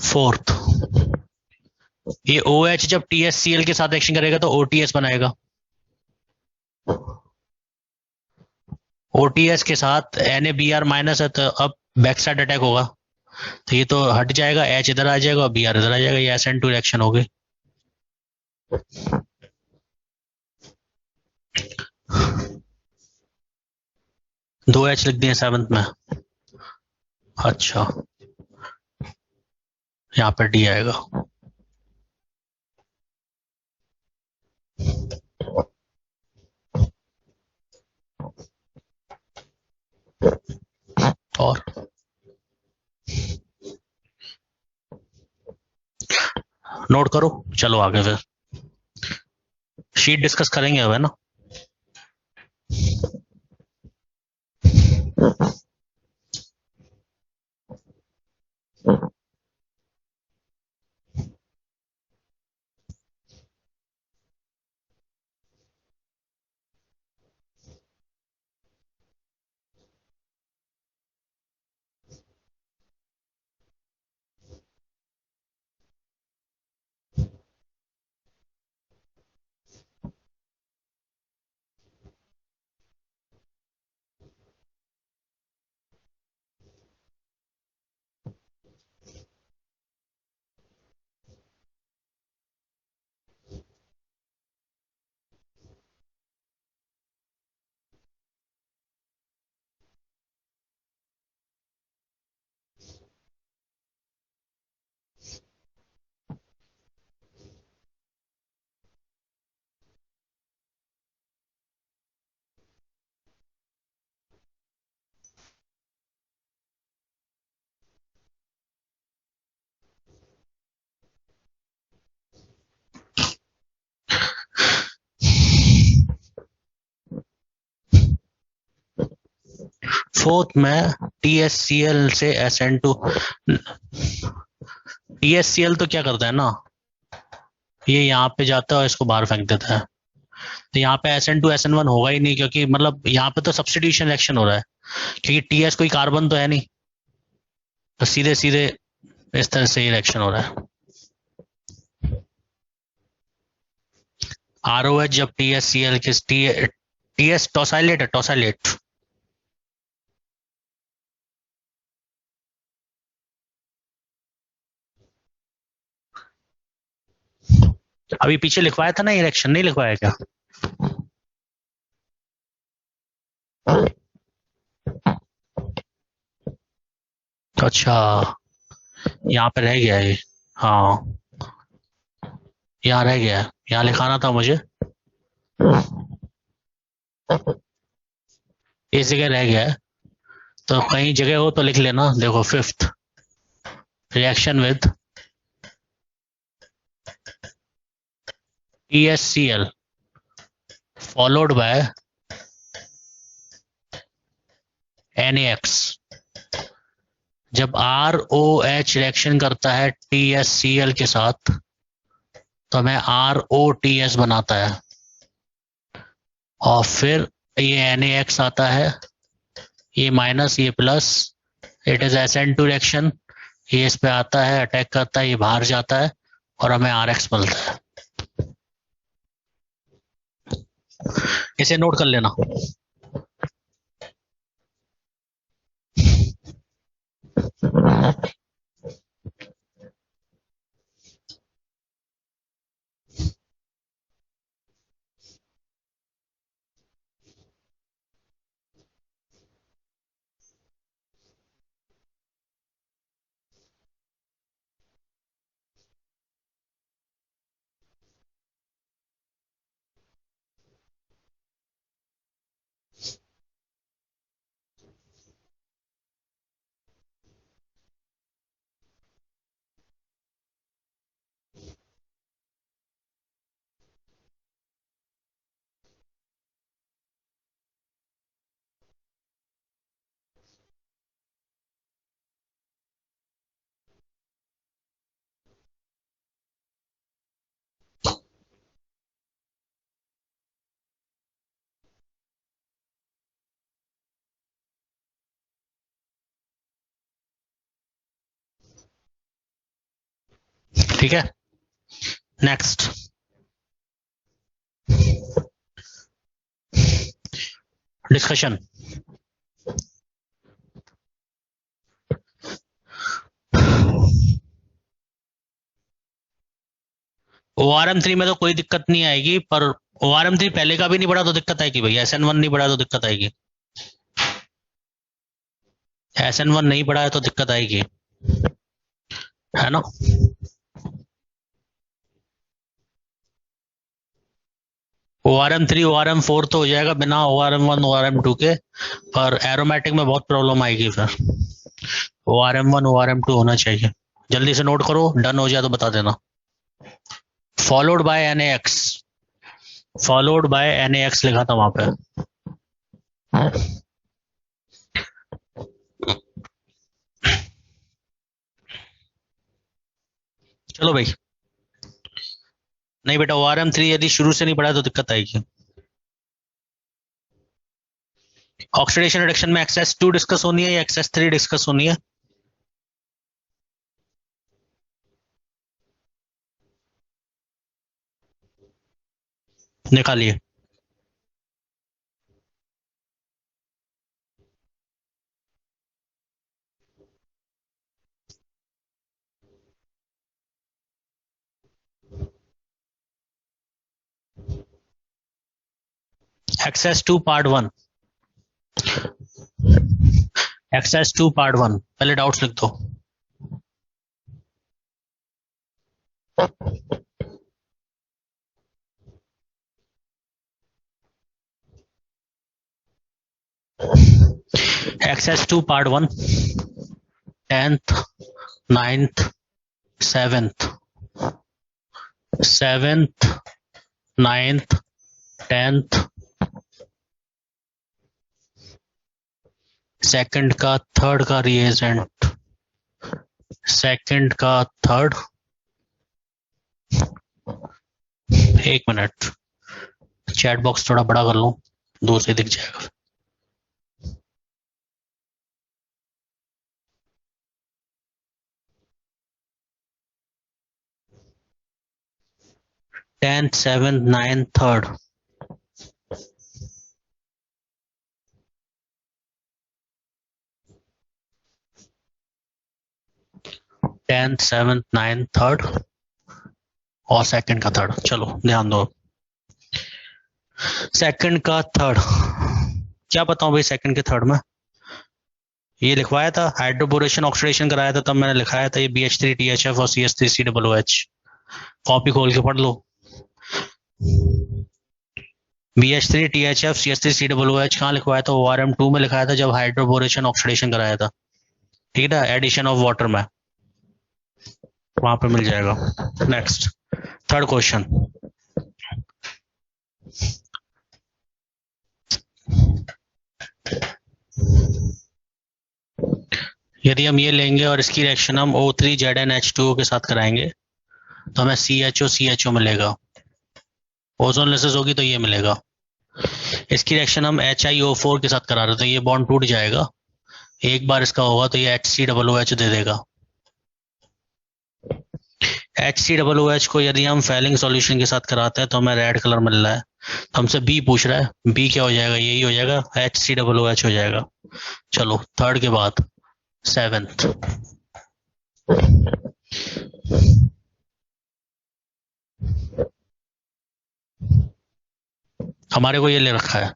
फोर्थ, ये OH जब TSCl के साथ एक्शन करेगा तो OTS बनाएगा, OTS के साथ NaBr माइनस है तो अब बैक साइड अटैक होगा, तो ये तो हट जाएगा, H इधर आ जाएगा और Br इधर आ जाएगा, ये SN2 रिएक्शन हो गई। दो H लिख दिए सेवंथ में। अच्छा, यहाँ पर D आएगा। और नोट करो, चलो आगे फिर शीट डिस्कस करेंगे अब, है ना। फोर्थ में TSCl से SN2। TSCl तो क्या करता है ना, ये यहाँ पे जाता है और इसको बाहर फेंक देता है, तो यहाँ पे SN2 SN1 होगा ही नहीं, क्योंकि मतलब यहाँ पे तो सब्स्टिट्यूशन रिएक्शन हो रहा है, क्योंकि TS कोई कार्बन तो है नहीं, तो सीधे सीधे इस तरह से रिएक्शन हो रहा है। ROH जब TSCl के TS टोसाइलेट है, टोसाइलेट। अभी पीछे लिखवाया था ना, रिएक्शन नहीं लिखवाया क्या? अच्छा, यहाँ पे रह गया है। हाँ, यहाँ रह गया है, यहाँ लिखाना था मुझे, इस जगह रह गया है। तो कहीं जगह हो तो लिख लेना। देखो, fifth reaction with TSCl followed by NaX। जब ROH रिएक्शन करता है TSCl के साथ तो हमें ROTS बनाता है, और फिर ये NaX आता है, ये माइनस ये plus, it is SN2 reaction. ये इस पे आता है, अटैक करता है, ये बाहर जाता है और हमें RX मिलता है। इसे नोट कर लेना। ठीक है, नेक्स्ट डिस्कशन। ORM3 में तो कोई दिक्कत नहीं आएगी, पर ORM3 पहले का भी नहीं बढ़ा तो दिक्कत आएगी भैया। SN1 नहीं बढ़ा तो दिक्कत आएगी। SN1 नहीं बढ़ा है तो दिक्कत आएगी, है ना। ORM3 ORM4 तो हो जाएगा बिना ORM1 ORM2 के, पर एरोमेटिक में बहुत प्रॉब्लम आएगी। फिर ORM1 ORM2 होना चाहिए। जल्दी से नोट करो, डन हो जाए तो बता देना। Followed by NaX, followed by NaX लिखा था वहां पे। चलो भाई, नहीं बेटा, ORM3 यदि शुरू से नहीं पढ़ा तो दिक्कत आएगी। ऑक्सीडेशन रिडक्शन में XS2 डिस्कस होनी है या XS3 डिस्कस होनी है? निकालिए। XS2 पार्ट 1, XS2 पार्ट 1, पहले डाउट्स लिख दो। XS2 part 1, 10th 9th 7th, 7th 9th 10th, second का थर्ड का रिएजेंट, सेकंड का थर्ड। एक मिनट, चैट बॉक्स थोड़ा बड़ा कर लो, दूर से दिख जाएगा। 10th 7th 9th 3rd. 10th 7th 9th 3rd और सेकंड का थर्ड। चलो ध्यान दो, सेकंड का थर्ड क्या बताऊं भाई। सेकंड के थर्ड में ये लिखवाया था, हाइड्रोबोरेशन ऑक्सीडेशन कराया था, तब मैंने लिखाया था ये BH3THF और CH3COOH। कॉपी खोल के पढ़ लो। BH3THF CH3COOH कहाँ लिखवाया था? ORM2 में लिखाया था जब हाइड्रोबोरेशन ऑक्सीडेशन कराया था, ठीक है ना, एडिशन ऑफ वाटर में, वहां पे मिल जाएगा। नेक्स्ट थर्ड क्वेश्चन, यदि हम ये लेंगे और इसकी रिएक्शन हम O3ZnH2O के साथ कराएंगे तो हमें CHO मिलेगा। ओजोन लेसेस होगी तो ये मिलेगा। इसकी रिएक्शन हम HiO4 के साथ करा रहे, तो ये बॉन्ड टूट जाएगा। एक बार इसका होगा तो ये HCOOH दे देगा। HCOOH को यदि हम फैलिंग सॉल्यूशन के साथ कराते हैं तो हमें रेड कलर मिल रहा है, तो हमसे B पूछ रहा है, B क्या हो जाएगा? यही हो जाएगा, HCOOH हो जाएगा। चलो थर्ड के बाद सेवेंथ, हमारे को ये ले रखा है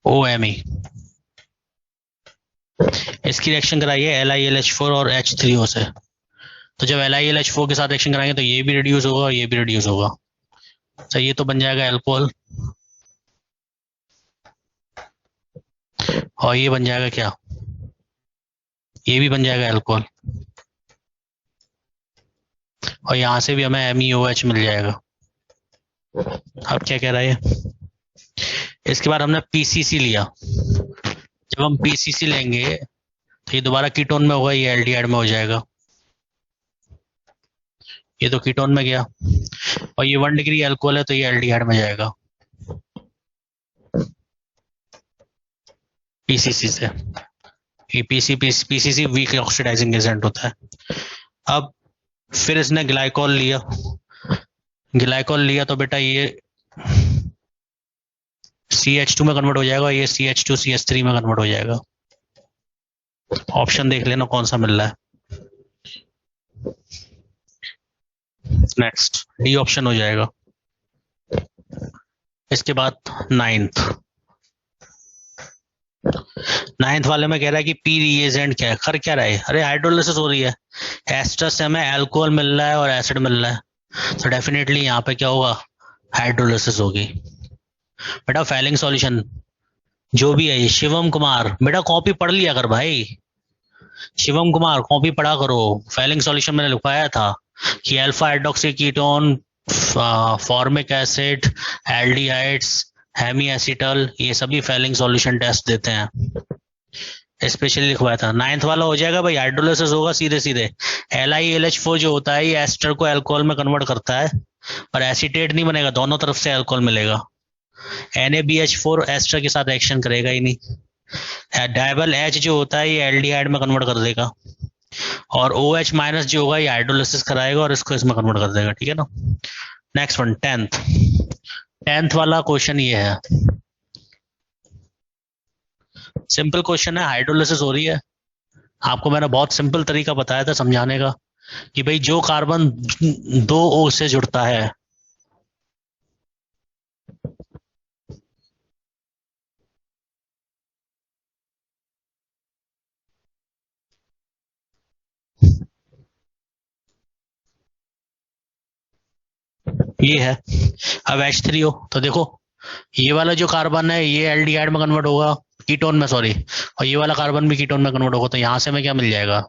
OMe, इसकी रिएक्शन कराइए LiLH4 और H3O से। तो जब LiLH4 के साथ रिएक्शन कराएंगे तो ये भी रिड्यूस होगा और ये भी रिड्यूस होगा। तो ये तो बन जाएगा एल्कोहल, और ये बन जाएगा क्या? ये भी बन जाएगा एल्कोहल, और यहां से भी हमें MEOH मिल जाएगा। अब क्या कह रहा है? इसके बाद हमने PCC लिया। जब हम PCC लेंगे तो ये दोबारा कीटोन में होगा, ये एल्डिहाइड में हो जाएगा। ये तो कीटोन में गया, और ये 1 डिग्री अल्कोहल है तो ये एल्डिहाइड में जाएगा PCC से। ये PCC वीक ऑक्सीडाइजिंग एजेंट होता है। अब फिर इसने ग्लाइकोल लिया, ग्लाइकोल लिया तो बेटा ये CH2 में कन्वर्ट हो जाएगा, ये CH2 CH3 में कन्वर्ट हो जाएगा। ऑप्शन देख लेना कौन सा मिल रहा है। नेक्स्ट डी ऑप्शन हो जाएगा। इसके बाद नाइन्थ वाले में कह रहा है कि पी रिएजेंट क्या है, कर क्या रहा है? अरे हाइड्रोलिसिस हो रही है, एस्टर से हमें अल्कोहल मिल रहा है और एसिड मिल रहा है, तो डेफिनेटली यहाँ पे क्या होगा? हाइड्रोलिसिस होगी। बेटा फैलिंग सॉल्यूशन जो भी है, ये शिवम कुमार, बेटा कॉपी पढ़ लिया कर भाई। शिवम कुमार कॉपी पढ़ा करो। फैलिंग सॉल्यूशन मैंने लिखवाया था कि alpha hydroxy ketone, formic acid, aldehydes, hemi acetal, ये सभी फैलिंग सॉल्यूशन टेस्ट देते हैं। स्पेशली लिखवाया था। नाइन्थ वाला हो जाएगा भाई, हाइड्रोलिसिस होगा सीधे सीधे। LiLH4 जो होता है ये एस्टर को अल्कोहल में कन्वर्ट करता है, और एसीटेट नहीं बनेगा, दोनों तरफ से अल्कोहल मिलेगा। NaBH4 एस्टर के साथ एक्शन करेगा ही नहीं। डायबल H जो होता है ये एल्डिहाइड में कन्वर्ट कर देगा, और OH माइनस जो होगा ये हाइड्रोलिसिस कराएगा और इसको इसमें कन्वर्ट कर देगा, ठीक है ना। नेक्स्ट वन, टेंथ वाला क्वेश्चन ये है, सिंपल क्वेश्चन है। हाइड्रोलिसिस हो रही है, आपको मैंने बहुत सिंपल तरीका बताया था समझाने का कि भाई जो कार्बन 2 O से जुड़ता है, ये है। अब H3O, तो देखो ये वाला जो कार्बन है ये एल्डिहाइड में कन्वर्ट होगा, कीटोन में सॉरी, और ये वाला कार्बन भी कीटोन में कन्वर्ट होगा, तो यहां से हमें क्या मिल जाएगा?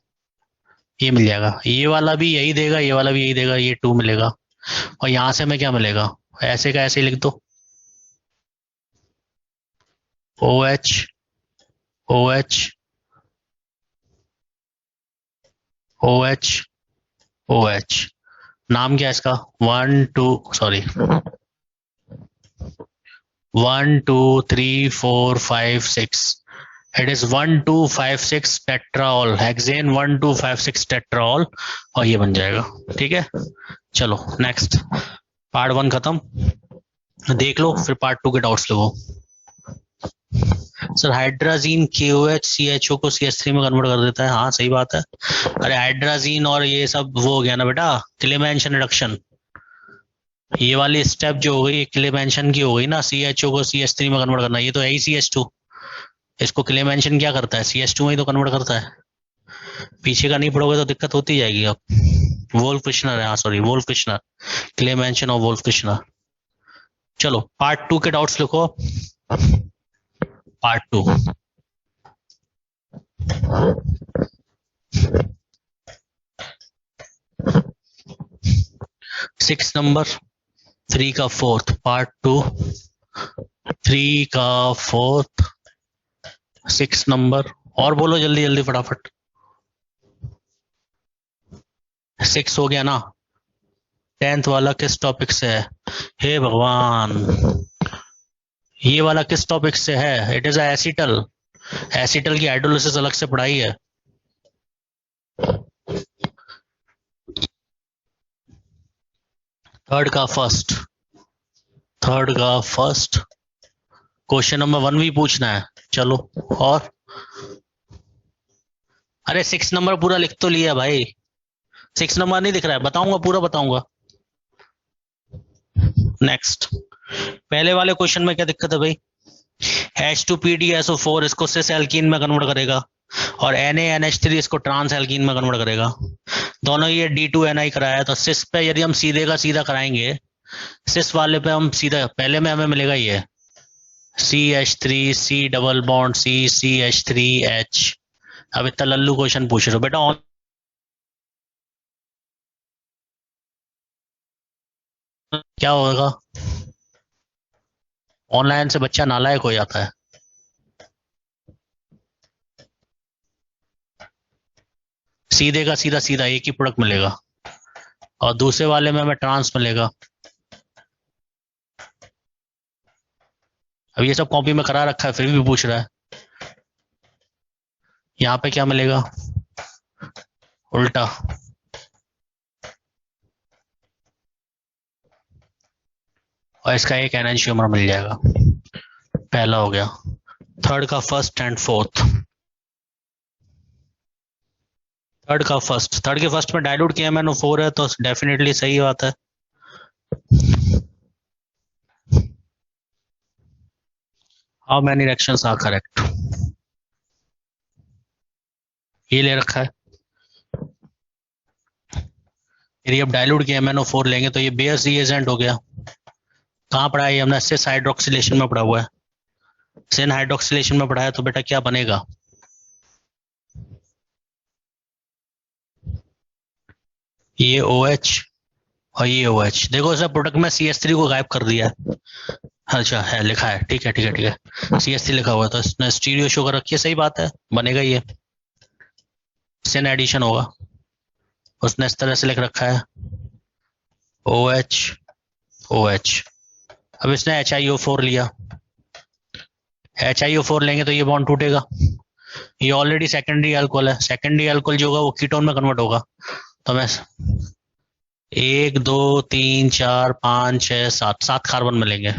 ये मिल जाएगा। ये वाला भी यही देगा, ये वाला भी यही देगा, ये 2 मिलेगा, और यहां से हमें क्या मिलेगा? ऐसे का ऐसे ही लिख दो, OH OH OH OH। नाम क्या है इसका? 1 2 3 4 5 6 इट इज 1256 टेट्राऑल, हेक्सेन 1256 टेट्राऑल, और ये बन जाएगा। ठीक है, चलो नेक्स्ट, पार्ट 1 खत्म, देख लो फिर पार्ट 2 के डाउट्स लो। सर हाइड्राजीन KOH CHO को CH3 में कन्वर्ट कर देता है, हाँ सही बात है। अरे हाइड्राजीन और ये सब वो हो गया ना बेटा, क्लेमेंशन रिडक्शन, ये वाली स्टेप जो हो गई क्लेमेंशन की हो गई ना, CHO को CH3 में कन्वर्ट करना, ये तो है ही CH2, इसको क्लेमेंशन क्या करता है, CH2 में ही तो कन्वर्ट करता है। पीछे का नहीं पढ़ोगे तो दिक्कत होती जाएगी। अब वोल्फ कृष्णर है, हाँ सॉरी वोल्फ कृष्णर, क्लेमेंशन और वोल्फ कृष्णर। चलो पार्ट 2 के डाउट्स लिखो। पार्ट 2, सिक्स नंबर 3 का फोर्थ, पार्ट 2 3 का फोर्थ 6 नंबर, और बोलो जल्दी जल्दी फटाफट। 6 हो गया ना, 10th वाला किस टॉपिक से है, हे भगवान, ये वाला किस टॉपिक से है, इट इज एसिटल, एसिटल की हाइड्रोलिसिस अलग से पढ़ाई है। थर्ड का फर्स्ट क्वेश्चन नंबर 1 भी पूछना है। चलो, और अरे 6 नंबर पूरा लिख तो लिया भाई, 6 नंबर नहीं दिख रहा है, बताऊंगा पूरा बताऊंगा। नेक्स्ट, पहले वाले क्वेश्चन में क्या दिक्कत है भाई, H2PdSO4 इसको सिस एल्कीन में कन्वर्ट करेगा, और NaNH3 इसको ट्रांस एल्कीन में कन्वर्ट करेगा। दोनों ये D2NI कराया, तो सिस पे यदि हम सीधे का सीधा कराएंगे, सिस वाले पे हम सीधा, पहले में हमें मिलेगा ये CH3 C double bond C CH3H। अब इतना लल्लू क्वेश्चन पूछ रहे हो बेटा, क्या होगा, ऑनलाइन से बच्चा नालायक हो जाता है। सीधे का सीधा सीधा एक ही प्रोडक्ट मिलेगा, और दूसरे वाले में हमें ट्रांस मिलेगा। अब ये सब कॉपी में करा रखा है फिर भी पूछ रहा है, यहाँ पे क्या मिलेगा, उल्टा। और इसका एक एनंशियोमर मिल जाएगा, पहला हो गया। थर्ड का फर्स्ट एंड फोर्थ, थर्ड के फर्स्ट में डाइल्यूट किया MnO4 है, तो डेफिनेटली सही बात है। How many reactions are correct, ये ले रखा है। यदि अब डाइल्यूट किया MnO4 लेंगे तो ये बेयर्स रिएजेंट हो गया। कहाँ पढ़ा है हमने, सिस हाइड्रोक्सिलेशन में पढ़ा हुआ है, सिन हाइड्रोक्सिलेशन में पढ़ा है, तो बेटा क्या बनेगा, ये OH और ये OH। देखो सर प्रोडक्ट में CH3 को गायब कर दिया है, अच्छा है लिखा है, ठीक है ठीक है ठीक है, CH3 लिखा हुआ है, तो इसने स्टीरियो शो कर रखी है, सही बात है, बनेगा ये, सिन एडिशन होगा, उसने इस तरह से लिख रखा है OH OH। अब इसने HiO4 लिया, HiO4 लेंगे तो ये बॉन्ड टूटेगा, ये ऑलरेडी सेकेंडरी अल्कोहल है, सेकेंडरी अल्कोहल जो होगा वो कीटोन में कन्वर्ट होगा। तो मैं 1 2 3 4 5 6 7 7 कार्बन मिलेंगे,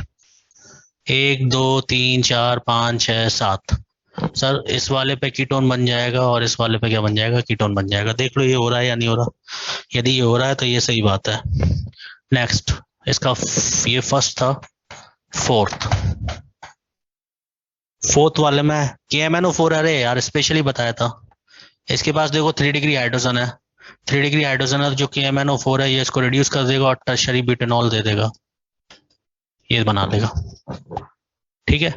1 2 3 4 5 6 7। सर इस वाले पे कीटोन बन जाएगा, और इस वाले पे क्या बन जाएगा, कीटोन बन जाएगा। देख लो ये हो रहा है या नहीं हो रहा, यदि ये हो रहा है तो ये सही बात है। नेक्स्ट, इसका ये फर्स्ट था, फोर्थ वाले में KMnO4, अरे यार स्पेशली बताया था, इसके पास देखो 3 डिग्री हाइड्रोजन है, 3 डिग्री हाइड्रोजन है, जो KMnO4 है ये इसको रिड्यूस कर देगा और टर्शरी ब्यूटेनॉल दे देगा, ये बना देगा। ठीक है,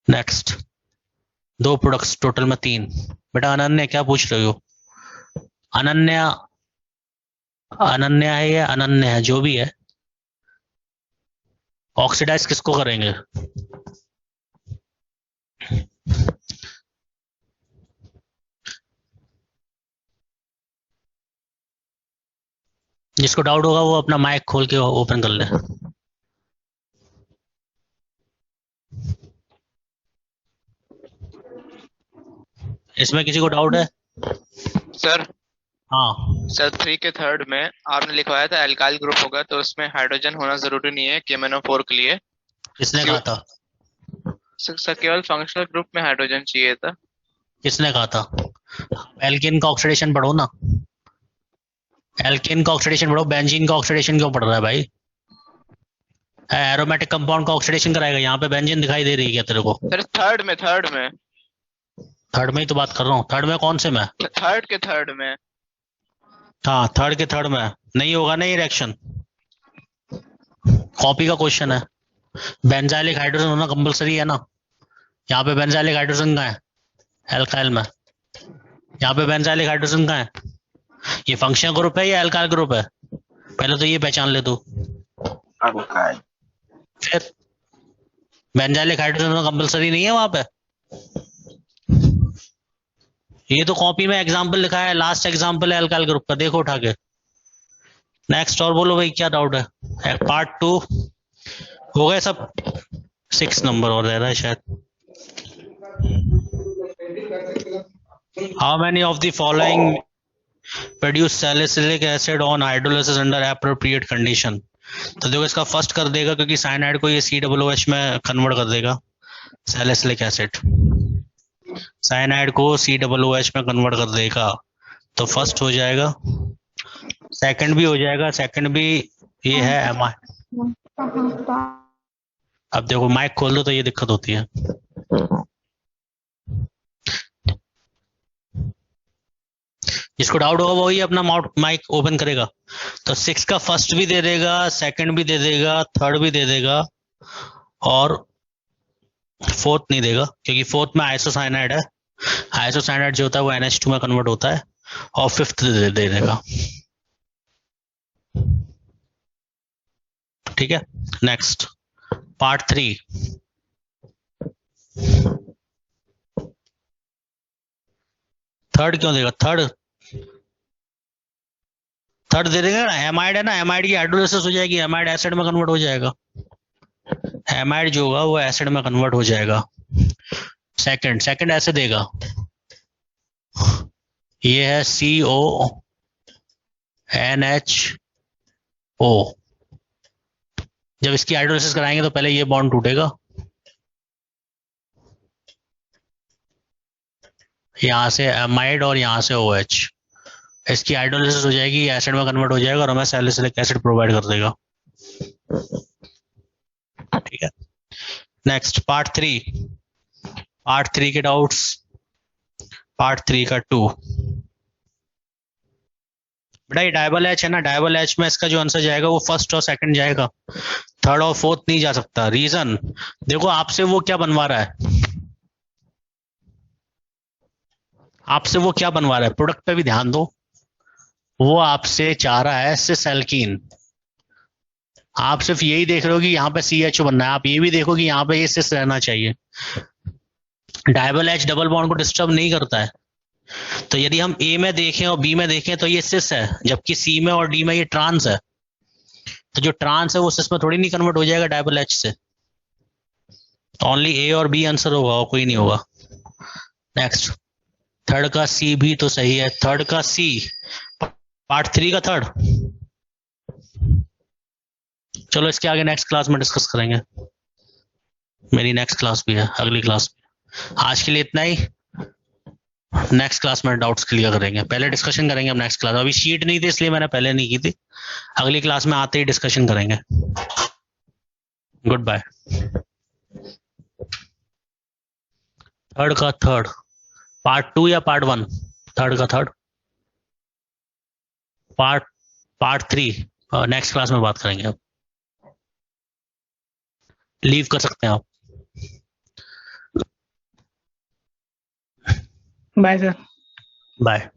नेक्स्ट, 2 प्रोडक्ट्स टोटल में 3। बेटा अनन्या क्या पूछ रहे हो, अनन्या, अनन्या है या अनन्या है, जो भी है, ऑक्सीडाइज किसको करेंगे, जिसको डाउट होगा वो अपना माइक खोल के ओपन कर ले। इसमें किसी को डाउट है? सर हाँ सर 3 के थर्ड में आपने लिखवाया था एल्काइल ग्रुप होगा तो उसमें हाइड्रोजन होना जरूरी नहीं है KMnO4 के लिए। किसने कहा था? सर केवल फंक्शनल ग्रुप में हाइड्रोजन चाहिए था। किसने कहा था? एल्केन का ऑक्सीडेशन पढ़ो ना, एल्केन का ऑक्सीडेशन पढ़ो, बेंजीन का ऑक्सीडेशन क्यों पढ़ रहा है भाई? एरोमेटिक कंपाउंड का ऑक्सीडेशन कराएगा। यहाँ पे बेंजीन दिखाई दे रही है क्या तेरे को? सर थर्ड में थर्ड में ही तो बात कर रहा हूँ। थर्ड में कौन से में? थर्ड के थर्ड में। हाँ थर्ड के थर्ड में नहीं होगा ना ये रिएक्शन, कॉपी का क्वेश्चन है। बेंजाइलिक हाइड्रोजन होना कंपलसरी है ना। यहाँ पे बेंजाइलिक हाइड्रोजन कहाँ है? एल्काइल में। यहाँ पे बेंजाइलिक हाइड्रोजन कहाँ है? ये फंक्शनल ग्रुप है या एल्काइल ग्रुप है? पहले तो ये पहचान ले तू। फिर बेंजाइलिक हाइड्रोजन होना कंपलसरी नहीं है वहां पे। ये तो कॉपी में एग्जाम्पल लिखा है, लास्ट एग्जाम्पल है अल्काइल ग्रुप का, देखो उठा के। नेक्स्ट और बोलो भाई क्या डाउट है? पार्ट 2 हो गए सब। 6 नंबर और रह रहा है शायद। How many of the following produce salicylic acid on hydrolysis under appropriate condition? तो देखो इसका फर्स्ट कर देगा क्योंकि साइनाइड को ये COOH में कन्वर्ट कर देगा। सैलिसिलिक एसिड साइनाइड को COOH में कन्वर्ट कर देगा, तो फर्स्ट हो जाएगा। सेकंड भी हो जाएगा, सेकंड भी ये है एमाइड। अब देखो माइक खोल दो तो ये दिक्कत होती है। जिसको डाउट होगा वही अपना माइक ओपन करेगा। तो 6 का फर्स्ट भी दे देगा, सेकंड भी दे देगा, थर्ड भी दे देगा, और फोर्थ नहीं देगा क्योंकि फोर्थ में आइसोसाइनाइड है। आइसोसाइनाइड जो होता है वो NH2 में कन्वर्ट होता है। और फिफ्थ दे देगा। ठीक है, नेक्स्ट पार्ट 3। थर्ड क्यों देगा? थर्ड दे देगा ना, एमाइड है ना, एमाइड की हाइड्रोलिसिस हो जाएगी, एमाइड एसिड में कन्वर्ट हो जाएगा। एमाइड जो होगा वो एसिड में कन्वर्ट हो जाएगा। सेकंड ऐसे देगा, ये है CONHO। जब इसकी हाइड्रोलिसिस कराएंगे तो पहले ये बॉन्ड टूटेगा, यहाँ से एमाइड और यहाँ से OH। इसकी हाइड्रोलिसिस हो जाएगी, एसिड में कन्वर्ट हो जाएगा और हमें सैलिसिलिक एसिड प्रोवाइड कर देगा। ठीक है, नेक्स्ट पार्ट 3 के डाउट्स। पार्ट 3 का 2 बेटा ये डायबल H है ना, डायबल H में इसका जो आंसर जाएगा वो फर्स्ट और सेकंड जाएगा, थर्ड और फोर्थ नहीं जा सकता। रीजन देखो, आपसे वो क्या बनवा रहा है, आपसे वो क्या बनवा रहा है, प्रोडक्ट पे भी ध्यान दो। वो आपसे चाह रहा है सिस एल्कीन। आप सिर्फ यही देख रहे हो कि यहाँ पे CHO बनना है, आप ये भी देखो कि यहाँ पे ये सिस रहना चाहिए। डायबल H डबल बॉन्ड को डिस्टर्ब नहीं करता है। तो यदि हम A में देखें और B में देखें तो ये सिस है, जबकि C में और D में ये ट्रांस है। तो जो ट्रांस है वो सिस में थोड़ी नहीं कन्वर्ट हो जाएगा डायबल H से। ओनली A और B आंसर होगा और कोई नहीं होगा। नेक्स्ट, थर्ड का C भी तो सही है, थर्ड का C। पार्ट 3 का थर्ड। चलो इसके आगे नेक्स्ट क्लास में डिस्कस करेंगे, मेरी नेक्स्ट क्लास भी है, अगली क्लास में। आज के लिए इतना ही, नेक्स्ट क्लास में डाउट्स क्लियर करेंगे। पहले डिस्कशन करेंगे हम नेक्स्ट क्लास, अभी शीट नहीं थी इसलिए मैंने पहले नहीं की थी। अगली क्लास में आते ही डिस्कशन करेंगे। Good bye. थर्ड का थर्ड, पार्ट 2 या पार्ट 1? थर्ड का थर्ड, पार्ट 3 नेक्स्ट क्लास में बात करेंगे। अब लीव कर सकते हैं आप। Bye sir. बाय।